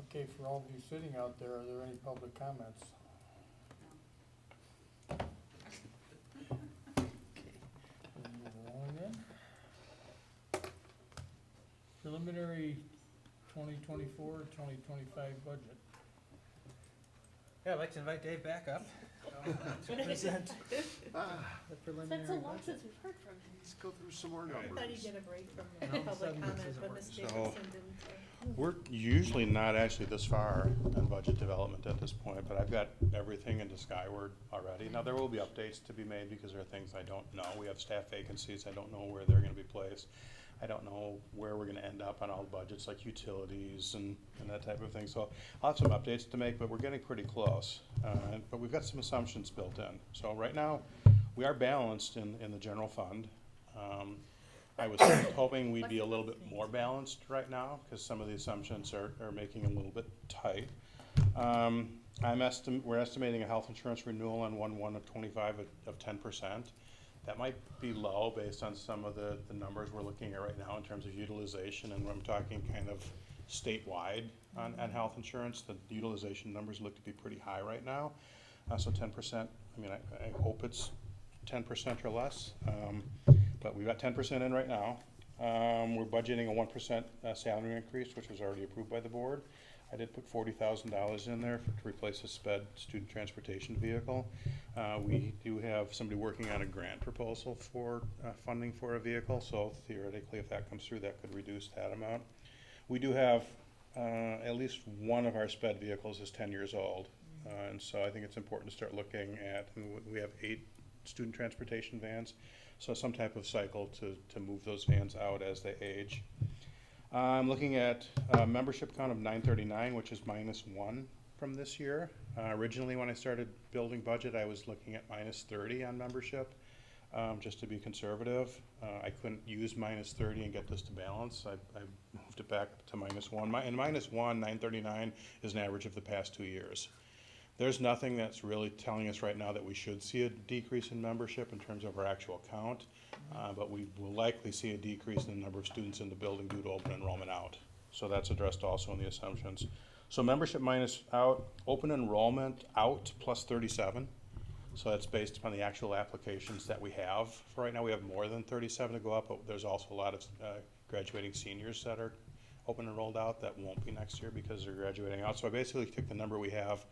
[SPEAKER 1] Okay, for all of you sitting out there, are there any public comments? We'll move along then. Preliminary 2024-2025 budget.
[SPEAKER 3] Yeah, I'd like to invite Dave back up to present the preliminary
[SPEAKER 8] It's been so long
[SPEAKER 3] budget.
[SPEAKER 8] since we've heard from him.
[SPEAKER 7] Let's go through some more
[SPEAKER 10] Right.
[SPEAKER 6] I
[SPEAKER 7] numbers.
[SPEAKER 6] thought he'd get a break from
[SPEAKER 3] No,
[SPEAKER 6] the public
[SPEAKER 3] seven
[SPEAKER 6] comment,
[SPEAKER 3] isn't
[SPEAKER 6] but
[SPEAKER 3] working.
[SPEAKER 6] Ms.
[SPEAKER 10] So-
[SPEAKER 6] Davidson didn't.
[SPEAKER 10] We're usually not actually this far in budget development at this point, but I've got everything into Skyward already. Now, there will be updates to be made because there are things I don't know. We have staff vacancies, I don't know where they're gonna be placed. I don't know where we're gonna end up on all the budgets, like utilities and that type of thing. So I'll have some updates to make, but we're getting pretty close. But we've got some assumptions built in. So right now, we are balanced in the general fund. I was hoping we'd be a little bit more balanced right now, because some of the assumptions are making it a little bit tight. We're estimating a health insurance renewal on 1/1/25 of 10%. That might be low based on some of the numbers we're looking at right now in terms of utilization, and I'm talking kind of statewide on health insurance. The utilization numbers look to be pretty high right now. So 10%, I hope it's 10% or less. But we've got 10% in right now. We're budgeting a 1% salary increase, which was already approved by the board. I did put $40,000 in there to replace a SPED student transportation vehicle. We do have somebody working on a grant proposal for funding for a vehicle, so theoretically, if that comes through, that could reduce that amount. We do have at least one of our SPED vehicles is 10 years old, and so I think it's important to start looking at, we have 8 student transportation vans, so some type of cycle to move those vans out as they age. I'm looking at a membership count of 939, which is -1 from this year. Originally, when I started building budget, I was looking at -30 on membership, just to be conservative. I couldn't use -30 and get this to balance. I moved it back to -1. And -1, 939, is an average of the past 2 years. There's nothing that's really telling us right now that we should see a decrease in membership in terms of our actual count, but we will likely see a decrease in the number of students in the building due to open enrollment out. So that's addressed also in the assumptions. So membership minus out, open enrollment out plus 37. So that's based upon the actual applications that we have. For right now, we have more than 37 to go up, but there's also a lot of graduating seniors that are open enrolled out that won't be next year because they're graduating out. So I basically took the number we have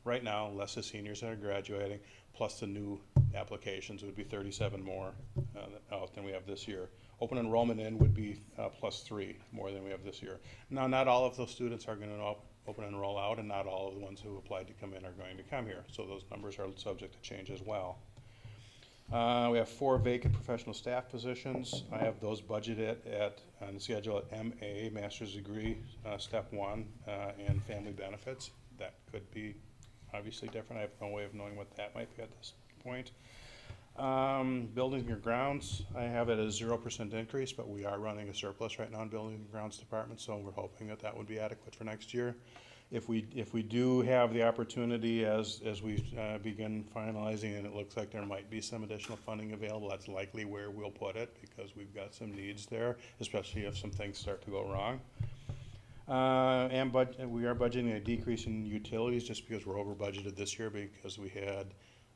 [SPEAKER 10] right now, less the seniors that are graduating, plus the new applications would be 37 more out than we have this year. Open enrollment in would be plus 3 more than we have this year. Now, not all of those students are going to open enroll out, and not all of the ones who applied to come in are going to come here. So those numbers are subject to change as well. We have 4 vacant professional staff positions. I have those budgeted on the schedule at MA, Master's Degree, Step 1, and Family Benefits. That could be obviously different. I have no way of knowing what that might be at this point. Building and grounds, I have it as 0% increase, but we are running a surplus right now in building and grounds department, so we're hoping that that would be adequate for next year. If we do have the opportunity as we begin finalizing, and it looks like there might be some additional funding available, that's likely where we'll put it because we've got some needs there, especially if some things start to go wrong. And we are budgeting a decrease in utilities just because we're over budgeted this year because we had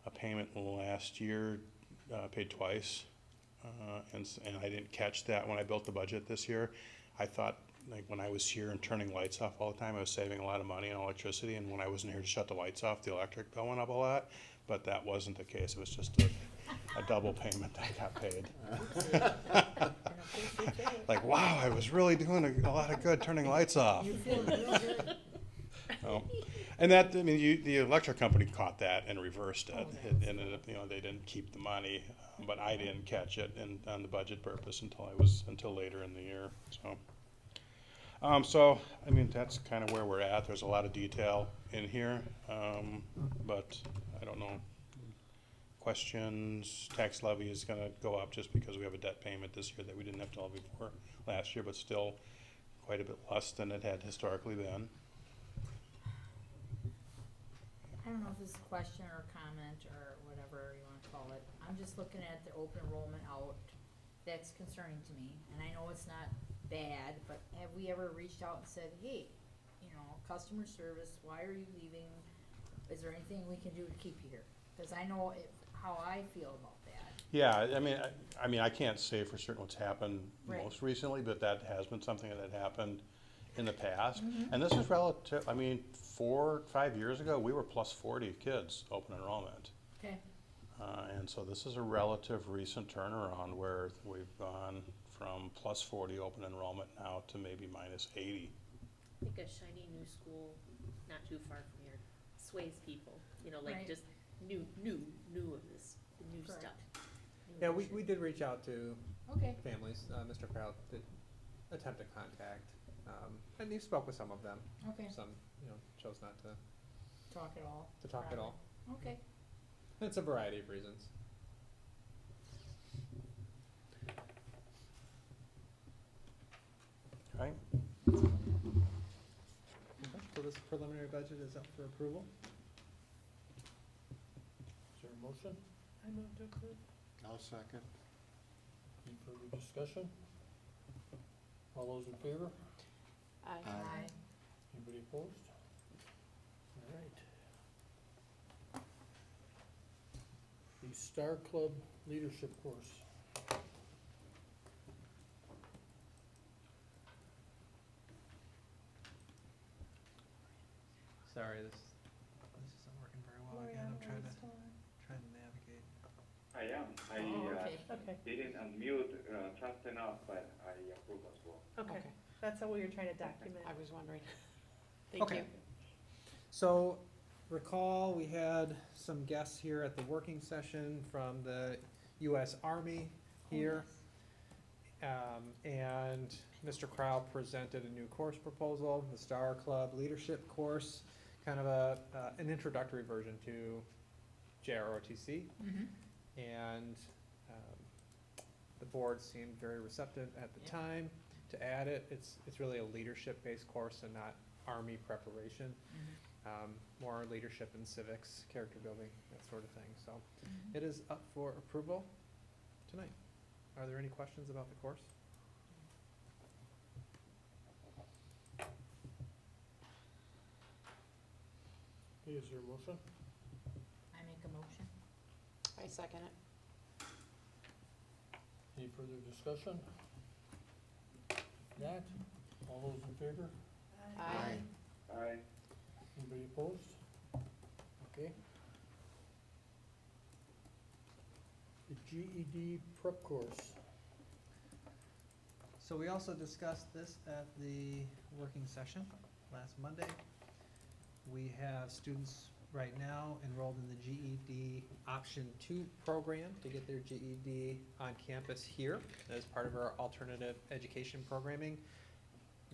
[SPEAKER 10] a payment last year paid twice, and I didn't catch that when I built the budget this year. I thought, like, when I was here and turning lights off all the time, I was saving a lot of money on electricity, and when I wasn't here to shut the lights off, the electric bill went up a lot, but that wasn't the case. It was just a double payment that got paid. Like, wow, I was really doing a lot of good turning lights off.
[SPEAKER 2] You feel real good.
[SPEAKER 10] Oh. And that, I mean, the electric company caught that and reversed it. It ended up, they didn't keep the money, but I didn't catch it on the budget purpose until later in the year. So, I mean, that's kind of where we're at. There's a lot of detail in here, but I don't know. Questions? Tax levy is going to go up just because we have a debt payment this year that we didn't have to levy for last year, but still quite a bit less than it had historically been.
[SPEAKER 2] I don't know if this is a question or a comment or whatever you wanna call it. I'm just looking at the open enrollment out. That's concerning to me, and I know it's not bad, but have we ever reached out and said, hey, customer service, why are you leaving? Is there anything we can do to keep you here? Cause I know how I feel about that.
[SPEAKER 10] Yeah, I mean, I can't say for certain what's happened
[SPEAKER 2] Right.
[SPEAKER 10] most recently, but that has been something that had happened in the past.
[SPEAKER 2] Mhm.
[SPEAKER 10] And this is relative, 4 or 5 years ago, we were plus 40 kids open enrollment.
[SPEAKER 2] Okay,
[SPEAKER 10] And so this is a relative recent turnaround where we've gone from plus 40 open enrollment now to maybe minus 80.
[SPEAKER 8] I think a shiny new school, not too far from here, sways people, like
[SPEAKER 2] Right.
[SPEAKER 8] just new of this, the new
[SPEAKER 2] Correct.
[SPEAKER 8] stuff. new
[SPEAKER 3] Yeah,
[SPEAKER 8] vision.
[SPEAKER 3] we did reach out to
[SPEAKER 2] okay,
[SPEAKER 3] families. Mr. Crowd did attempt to contact, and he spoke with some of them.
[SPEAKER 2] okay,
[SPEAKER 3] Some, chose not to
[SPEAKER 2] talk it all.
[SPEAKER 3] talk at all.
[SPEAKER 2] Okay,
[SPEAKER 3] It's a variety of reasons.
[SPEAKER 10] Right?
[SPEAKER 3] Okay, so this preliminary budget is up for approval.
[SPEAKER 1] Is there a motion?
[SPEAKER 6] I moved to approve.
[SPEAKER 7] I'll second.
[SPEAKER 1] Any further discussion? All those in favor?
[SPEAKER 6] Aye.
[SPEAKER 2] aye.
[SPEAKER 1] Anybody opposed? All right. The Star Club Leadership Course.
[SPEAKER 3] Sorry, this isn't working very well again. I'm trying to navigate.
[SPEAKER 5] I am.
[SPEAKER 2] Oh, okay.
[SPEAKER 6] Okay,
[SPEAKER 5] didn't unmute fast enough, but I approve as well.
[SPEAKER 6] okay, that's what we were trying to document.
[SPEAKER 4] I was wondering.
[SPEAKER 3] Okay. So, recall we had some guests here at the working session from the U.S. Army here. And Mr. Crow presented a new course proposal, the Star Club Leadership Course, kind of an introductory version to JROTC.
[SPEAKER 2] Mm-hmm.
[SPEAKER 3] And the board seemed very receptive at the
[SPEAKER 2] Yeah.
[SPEAKER 3] time to add it. It's really a leadership-based course and not Army preparation.
[SPEAKER 2] Mm-hmm.
[SPEAKER 3] More leadership and civics, character building, that sort of thing. So
[SPEAKER 2] Mhm.
[SPEAKER 3] it is up for approval tonight. Are there any questions about the course?
[SPEAKER 1] Okay, is there a motion?
[SPEAKER 2] I make a motion.
[SPEAKER 4] I second it.
[SPEAKER 1] Any further discussion? If not, all those in favor?
[SPEAKER 4] Aye.
[SPEAKER 5] Aye.
[SPEAKER 1] Anybody opposed? Okay. The GED prep course.
[SPEAKER 3] So we also discussed this at the working session last Monday. We have students right now enrolled in the GED Option 2 program to get their GED on campus here as part of our alternative education programming.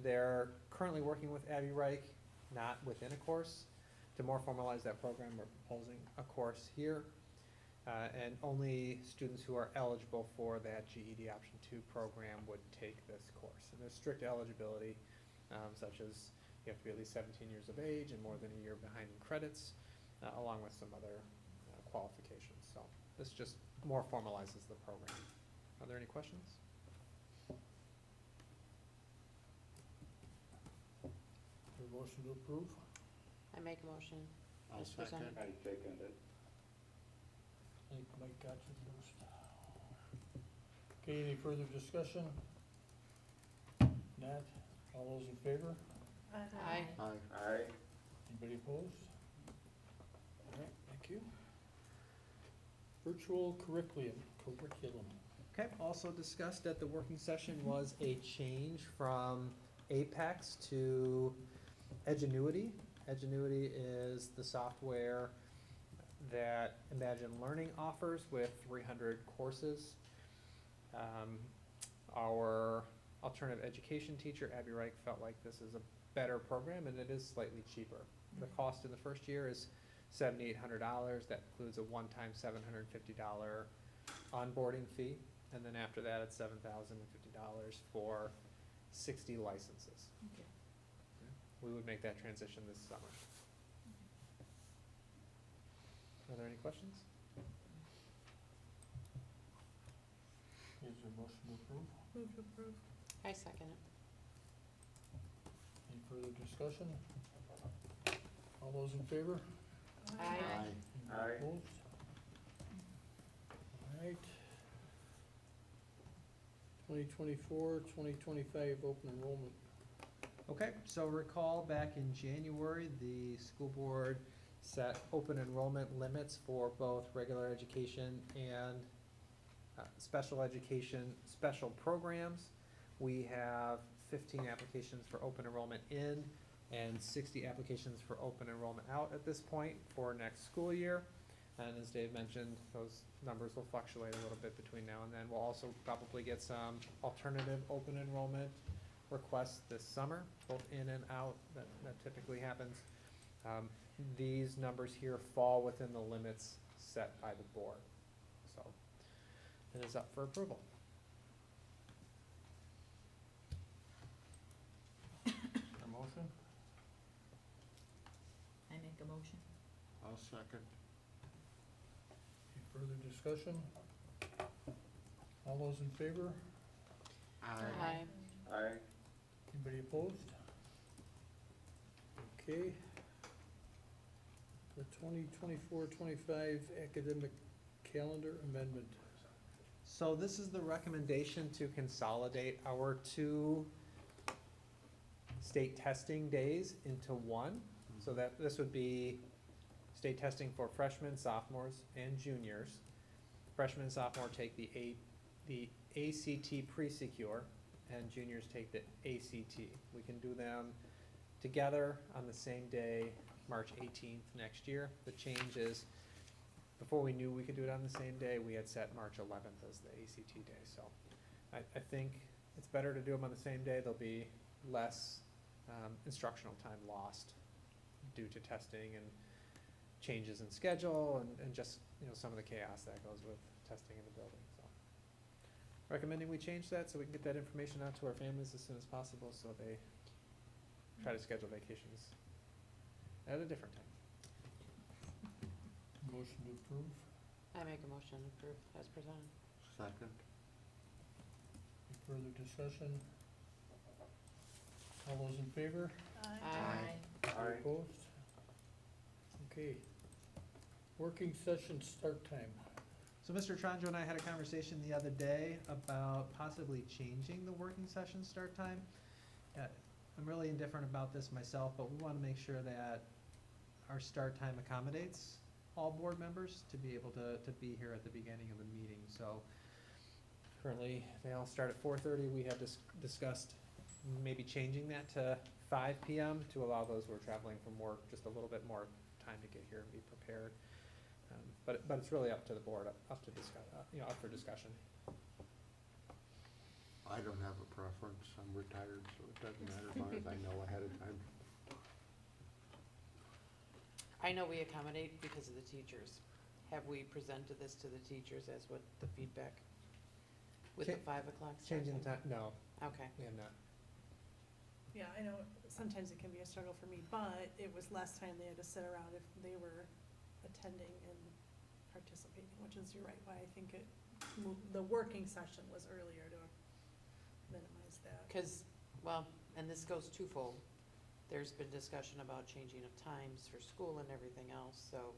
[SPEAKER 3] They're currently working with Abby Reich, not within a course. To more formalize that program, we're proposing a course here. And only students who are eligible for that GED Option 2 program would take this course. And there's strict eligibility, such as you have to be at least 17 years of age and more than a year behind in credits, along with some other qualifications. So this just more formalizes the program. Are there any questions?
[SPEAKER 1] Your motion to approve?
[SPEAKER 4] I make a motion.
[SPEAKER 10] I'll
[SPEAKER 4] As presented.
[SPEAKER 10] second.
[SPEAKER 5] I second it.
[SPEAKER 1] I think Mike got you first. Okay, any further discussion? Not, all those in favor?
[SPEAKER 4] Aye.
[SPEAKER 5] Aye.
[SPEAKER 1] Anybody opposed? All right, thank you. Virtual curriculum.
[SPEAKER 3] Okay, also discussed at the working session was a change from Apex to Edgenuity. Edgenuity is the software that Imagine Learning offers with 300 courses. Our alternative education teacher, Abby Reich, felt like this is a better program and it is slightly cheaper. The cost in the first year is $7,800. That includes a one-time $750 onboarding fee. And then after that, it's $7,050 for 60 licenses.
[SPEAKER 2] Okay.
[SPEAKER 3] We would make that transition this summer. Are there any questions?
[SPEAKER 1] Is there a motion to approve?
[SPEAKER 6] Move to approve.
[SPEAKER 4] I second it.
[SPEAKER 1] Any further discussion? All those in favor?
[SPEAKER 4] Aye.
[SPEAKER 1] Anybody
[SPEAKER 5] Aye.
[SPEAKER 1] opposed? All right. 2024-2025 open enrollment.
[SPEAKER 3] Okay, so recall back in January, the school board set open enrollment limits for both regular education and special education, special programs. We have 15 applications for open enrollment in and 60 applications for open enrollment out at this point for next school year. And as Dave mentioned, those numbers will fluctuate a little bit between now and then. We'll also probably get some alternative open enrollment requests this summer, both in and out, that typically happens. These numbers here fall within the limits set by the board. So it is up for approval.
[SPEAKER 1] A motion?
[SPEAKER 2] I make a motion.
[SPEAKER 7] I'll second.
[SPEAKER 1] Any further discussion? All those in favor?
[SPEAKER 4] Aye.
[SPEAKER 5] Aye.
[SPEAKER 1] Anybody opposed? Okay. The 2024-25 academic calendar amendment.
[SPEAKER 3] So this is the recommendation to consolidate our two state testing days into one. So that this would be state testing for freshmen, sophomores, and juniors. Freshmen and sophomore take the ACT pre-secure, and juniors take the ACT. We can do them together on the same day, March 18th next year. The change is, before we knew we could do it on the same day, we had set March 11th as the ACT day. So I think it's better to do them on the same day. There'll be less instructional time lost due to testing and changes in schedule and just, you know, some of the chaos that goes with testing in the building. So recommending we change that so we can get that information out to our families as soon as possible, so they try to schedule vacations at a different time.
[SPEAKER 1] Motion to approve.
[SPEAKER 4] I make a motion to approve as presented.
[SPEAKER 7] Second.
[SPEAKER 1] Any further discussion? All those in favor?
[SPEAKER 4] Aye.
[SPEAKER 1] Anybody
[SPEAKER 5] Aye.
[SPEAKER 1] opposed? Okay. Working session start time.
[SPEAKER 3] So Mr. Tronjo and I had a conversation the other day about possibly changing the working session start time. I'm really indifferent about this myself, but we wanna make sure that our start time accommodates all board members to be able to be here at the beginning of the meeting, so. Currently, they all start at 4:30. We have discussed maybe changing that to 5 PM to allow those who are traveling from work just a little bit more time to get here and be prepared. But it's really up to the board, up to discuss, up for discussion.
[SPEAKER 7] I don't have a preference, I'm retired, so it doesn't matter as long as I know ahead of time.
[SPEAKER 4] I know we accommodate because of the teachers. Have we presented this to the teachers as what the feedback with the
[SPEAKER 3] Cha-
[SPEAKER 4] 5 o'clock start
[SPEAKER 3] Changing
[SPEAKER 4] time?
[SPEAKER 3] time, no,
[SPEAKER 4] Okay,
[SPEAKER 3] we have not.
[SPEAKER 6] Yeah, I know sometimes it can be a struggle for me, but it was less time they had to sit around if they were attending and participating, which is, you're right, why I think the working session was earlier to minimize that.
[SPEAKER 4] because, well, and this goes twofold. There's been discussion about changing of times for school and everything else, so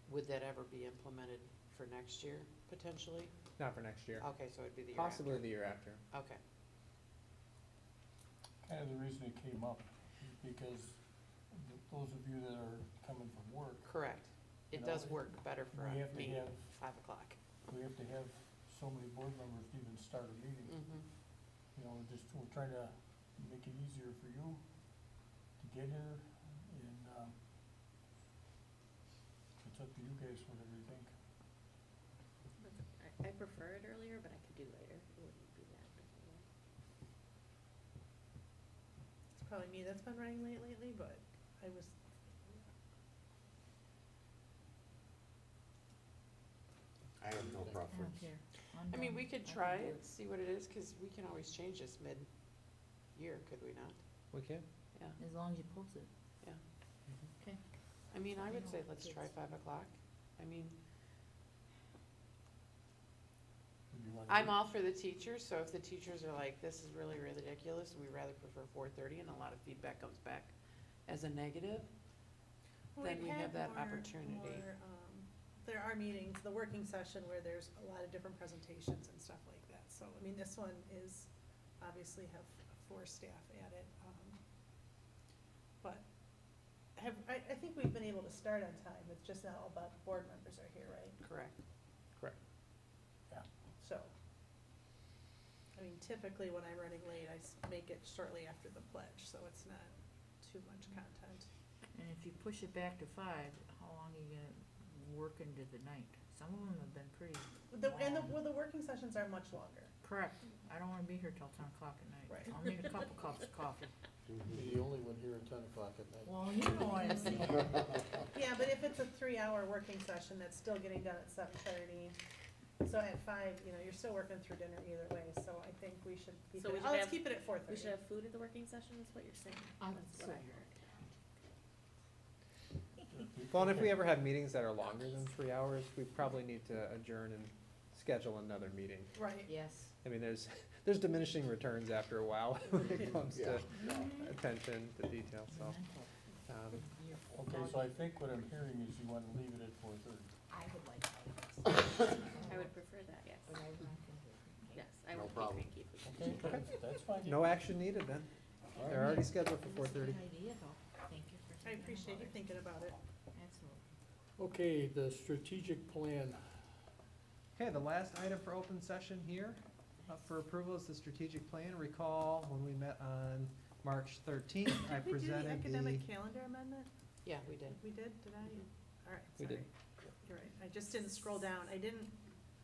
[SPEAKER 4] would that ever be implemented for next year, potentially?
[SPEAKER 3] Not for next year.
[SPEAKER 4] Okay, so it'd be the year after.
[SPEAKER 3] Possibly the year after.
[SPEAKER 4] Okay,
[SPEAKER 1] Kind of the reason it came up is because those of you that are coming from work,
[SPEAKER 4] correct. It
[SPEAKER 1] You know,
[SPEAKER 4] does work better for
[SPEAKER 1] we have to
[SPEAKER 4] me,
[SPEAKER 1] have,
[SPEAKER 4] 5 o'clock.
[SPEAKER 1] we have to have so many board members to even start a meeting.
[SPEAKER 4] Mm-hmm.
[SPEAKER 1] You know, we're trying to make it easier for you to get here, and, it's up to you guys, whatever you think.
[SPEAKER 8] I prefer it earlier, but I could do later. It wouldn't be that big of a deal.
[SPEAKER 6] It's probably me that's been running late lately, but I was,
[SPEAKER 7] I have no preference.
[SPEAKER 4] I mean, we could try it, see what it is, because we can always change this mid-year, could we not?
[SPEAKER 3] We can.
[SPEAKER 4] Yeah,
[SPEAKER 2] As long as you post it.
[SPEAKER 4] yeah.
[SPEAKER 2] Okay.
[SPEAKER 4] I mean, I would
[SPEAKER 2] know,
[SPEAKER 4] say let's try
[SPEAKER 2] kids.
[SPEAKER 4] 5 o'clock. I mean,
[SPEAKER 1] If you wanna
[SPEAKER 4] I'm
[SPEAKER 1] do-
[SPEAKER 4] all for the teachers, so if the teachers are like, this is really ridiculous, we rather prefer 4:30, and a lot of feedback comes back as a negative,
[SPEAKER 6] well,
[SPEAKER 4] then
[SPEAKER 6] we've
[SPEAKER 4] we
[SPEAKER 6] had
[SPEAKER 4] have that
[SPEAKER 6] more-
[SPEAKER 4] opportunity.
[SPEAKER 6] more, there are meetings, the working session where there's a lot of different presentations and stuff like that. So, I mean, this one is, obviously have 4 staff at it. But I think we've been able to start on time. It's just not all about the board members are here, right?
[SPEAKER 4] Correct.
[SPEAKER 3] Correct.
[SPEAKER 6] So, I mean, typically when I'm running late, I make it shortly after the pledge, so it's not too much content.
[SPEAKER 2] And if you push it back to 5, how long are you gonna work into the night? Some of them have been pretty long.
[SPEAKER 6] The working sessions are much longer.
[SPEAKER 2] Correct. I don't wanna be here till 10 o'clock at night.
[SPEAKER 6] Right.
[SPEAKER 2] I'll need a couple cups of coffee.
[SPEAKER 1] Be the only one here at 10 o'clock at night.
[SPEAKER 2] Well, you know what I'm saying.
[SPEAKER 6] Yeah, but if it's a 3-hour working session, that's still getting done at 7:30. So at 5, you're still working through dinner either way, so I think we should keep
[SPEAKER 8] So we
[SPEAKER 6] it,
[SPEAKER 8] should
[SPEAKER 6] let's
[SPEAKER 8] have-
[SPEAKER 6] keep it at 4:30.
[SPEAKER 8] We should have food at the working session, is what you're saying?
[SPEAKER 2] I'm
[SPEAKER 8] That's what I
[SPEAKER 2] sorry.
[SPEAKER 8] heard.
[SPEAKER 3] Well, and if we ever have meetings that are longer than 3 hours, we probably need to adjourn and schedule another meeting.
[SPEAKER 6] Right.
[SPEAKER 2] Yes.
[SPEAKER 3] I mean, there's diminishing returns after a while when it comes to attention to detail, so.
[SPEAKER 1] Okay, so I think what I'm hearing is you wanna leave it at 4:30.
[SPEAKER 2] I would like that.
[SPEAKER 8] I would prefer that, yes.
[SPEAKER 2] But I'm not gonna do it.
[SPEAKER 8] Yes, I
[SPEAKER 7] No
[SPEAKER 8] would
[SPEAKER 7] problem.
[SPEAKER 8] agree, keep it.
[SPEAKER 1] Okay, that's fine.
[SPEAKER 3] No action needed then.
[SPEAKER 1] All
[SPEAKER 3] They're
[SPEAKER 1] right.
[SPEAKER 3] already scheduled for 4:30.
[SPEAKER 2] That's a good idea, though. Thank you for
[SPEAKER 6] I
[SPEAKER 2] thinking
[SPEAKER 6] appreciate you
[SPEAKER 2] about it.
[SPEAKER 6] thinking about it.
[SPEAKER 2] Absolutely.
[SPEAKER 1] Okay, the strategic plan.
[SPEAKER 3] Okay, the last item for open session here, up for approval is the strategic plan. Recall when we met on March 13th, I
[SPEAKER 6] Did we do the
[SPEAKER 3] presented
[SPEAKER 6] academic calendar amendment?
[SPEAKER 4] Yeah, we did.
[SPEAKER 6] We did I? All right,
[SPEAKER 3] We
[SPEAKER 6] sorry.
[SPEAKER 3] did.
[SPEAKER 6] You're right, I just didn't scroll down, I didn't,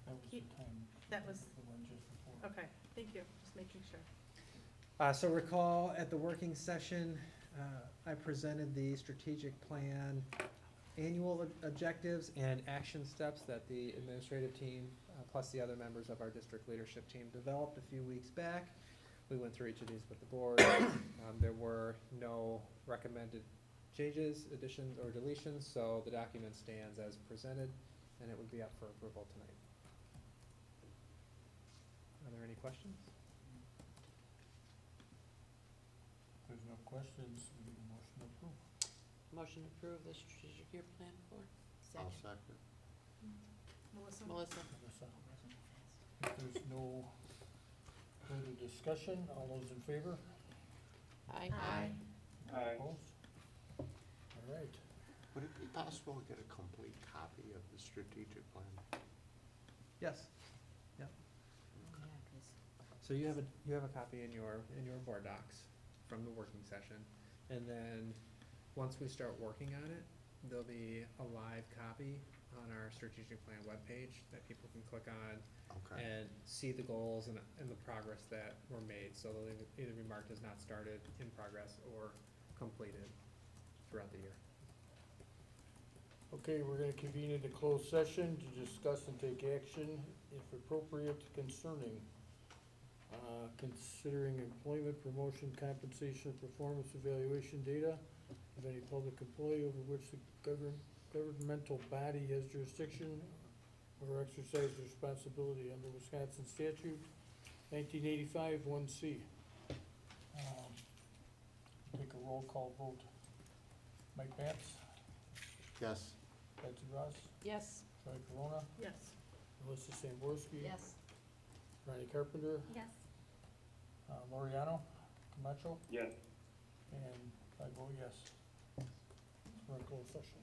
[SPEAKER 1] That was the time,
[SPEAKER 6] that was,
[SPEAKER 1] the one just before.
[SPEAKER 6] okay, thank you, just making sure.
[SPEAKER 3] So recall at the working session, I presented the strategic plan, annual objectives and action steps that the administrative team, plus the other members of our district leadership team developed a few weeks back. We went through each of these with the board. There were no recommended changes, additions, or deletions, so the document stands as presented, and it would be up for approval tonight. Are there any questions?
[SPEAKER 1] If there's no questions, we need a motion to approve.
[SPEAKER 4] Motion to approve the strategic year plan for
[SPEAKER 7] I'll
[SPEAKER 2] Second.
[SPEAKER 7] second.
[SPEAKER 6] Melissa?
[SPEAKER 4] Melissa.
[SPEAKER 1] Melissa. If there's no further discussion, all those in favor?
[SPEAKER 4] Aye.
[SPEAKER 8] Aye.
[SPEAKER 5] Aye.
[SPEAKER 1] Opposed? All right.
[SPEAKER 7] Would it be possible to get a complete copy of the strategic plan?
[SPEAKER 3] Yes.
[SPEAKER 2] Yeah, 'cause
[SPEAKER 3] So you have a copy in your board docs from the working session. And then, once we start working on it, there'll be a live copy on our strategic plan webpage that people can click on
[SPEAKER 7] Okay.
[SPEAKER 3] and see the goals and the progress that were made. So they'll either be marked as not started, in progress, or completed throughout the year.
[SPEAKER 1] Okay, we're gonna convene into closed session to discuss and take action, if appropriate, concerning considering employment, promotion, compensation, performance evaluation data of any public employee over which the governmental body has jurisdiction or exercise responsibility under Wisconsin statute 1985 1C. Take a roll call vote. Mike Vance,
[SPEAKER 7] Yes.
[SPEAKER 1] Betsy Ross,
[SPEAKER 4] Yes.
[SPEAKER 1] Troy Corona,
[SPEAKER 6] Yes.
[SPEAKER 1] Melissa Samborski.
[SPEAKER 2] yes.
[SPEAKER 1] Ronnie Carpenter,
[SPEAKER 8] Yes.
[SPEAKER 1] Loriano Camacho,
[SPEAKER 5] Yes.
[SPEAKER 1] and I vote yes. We're in closed session.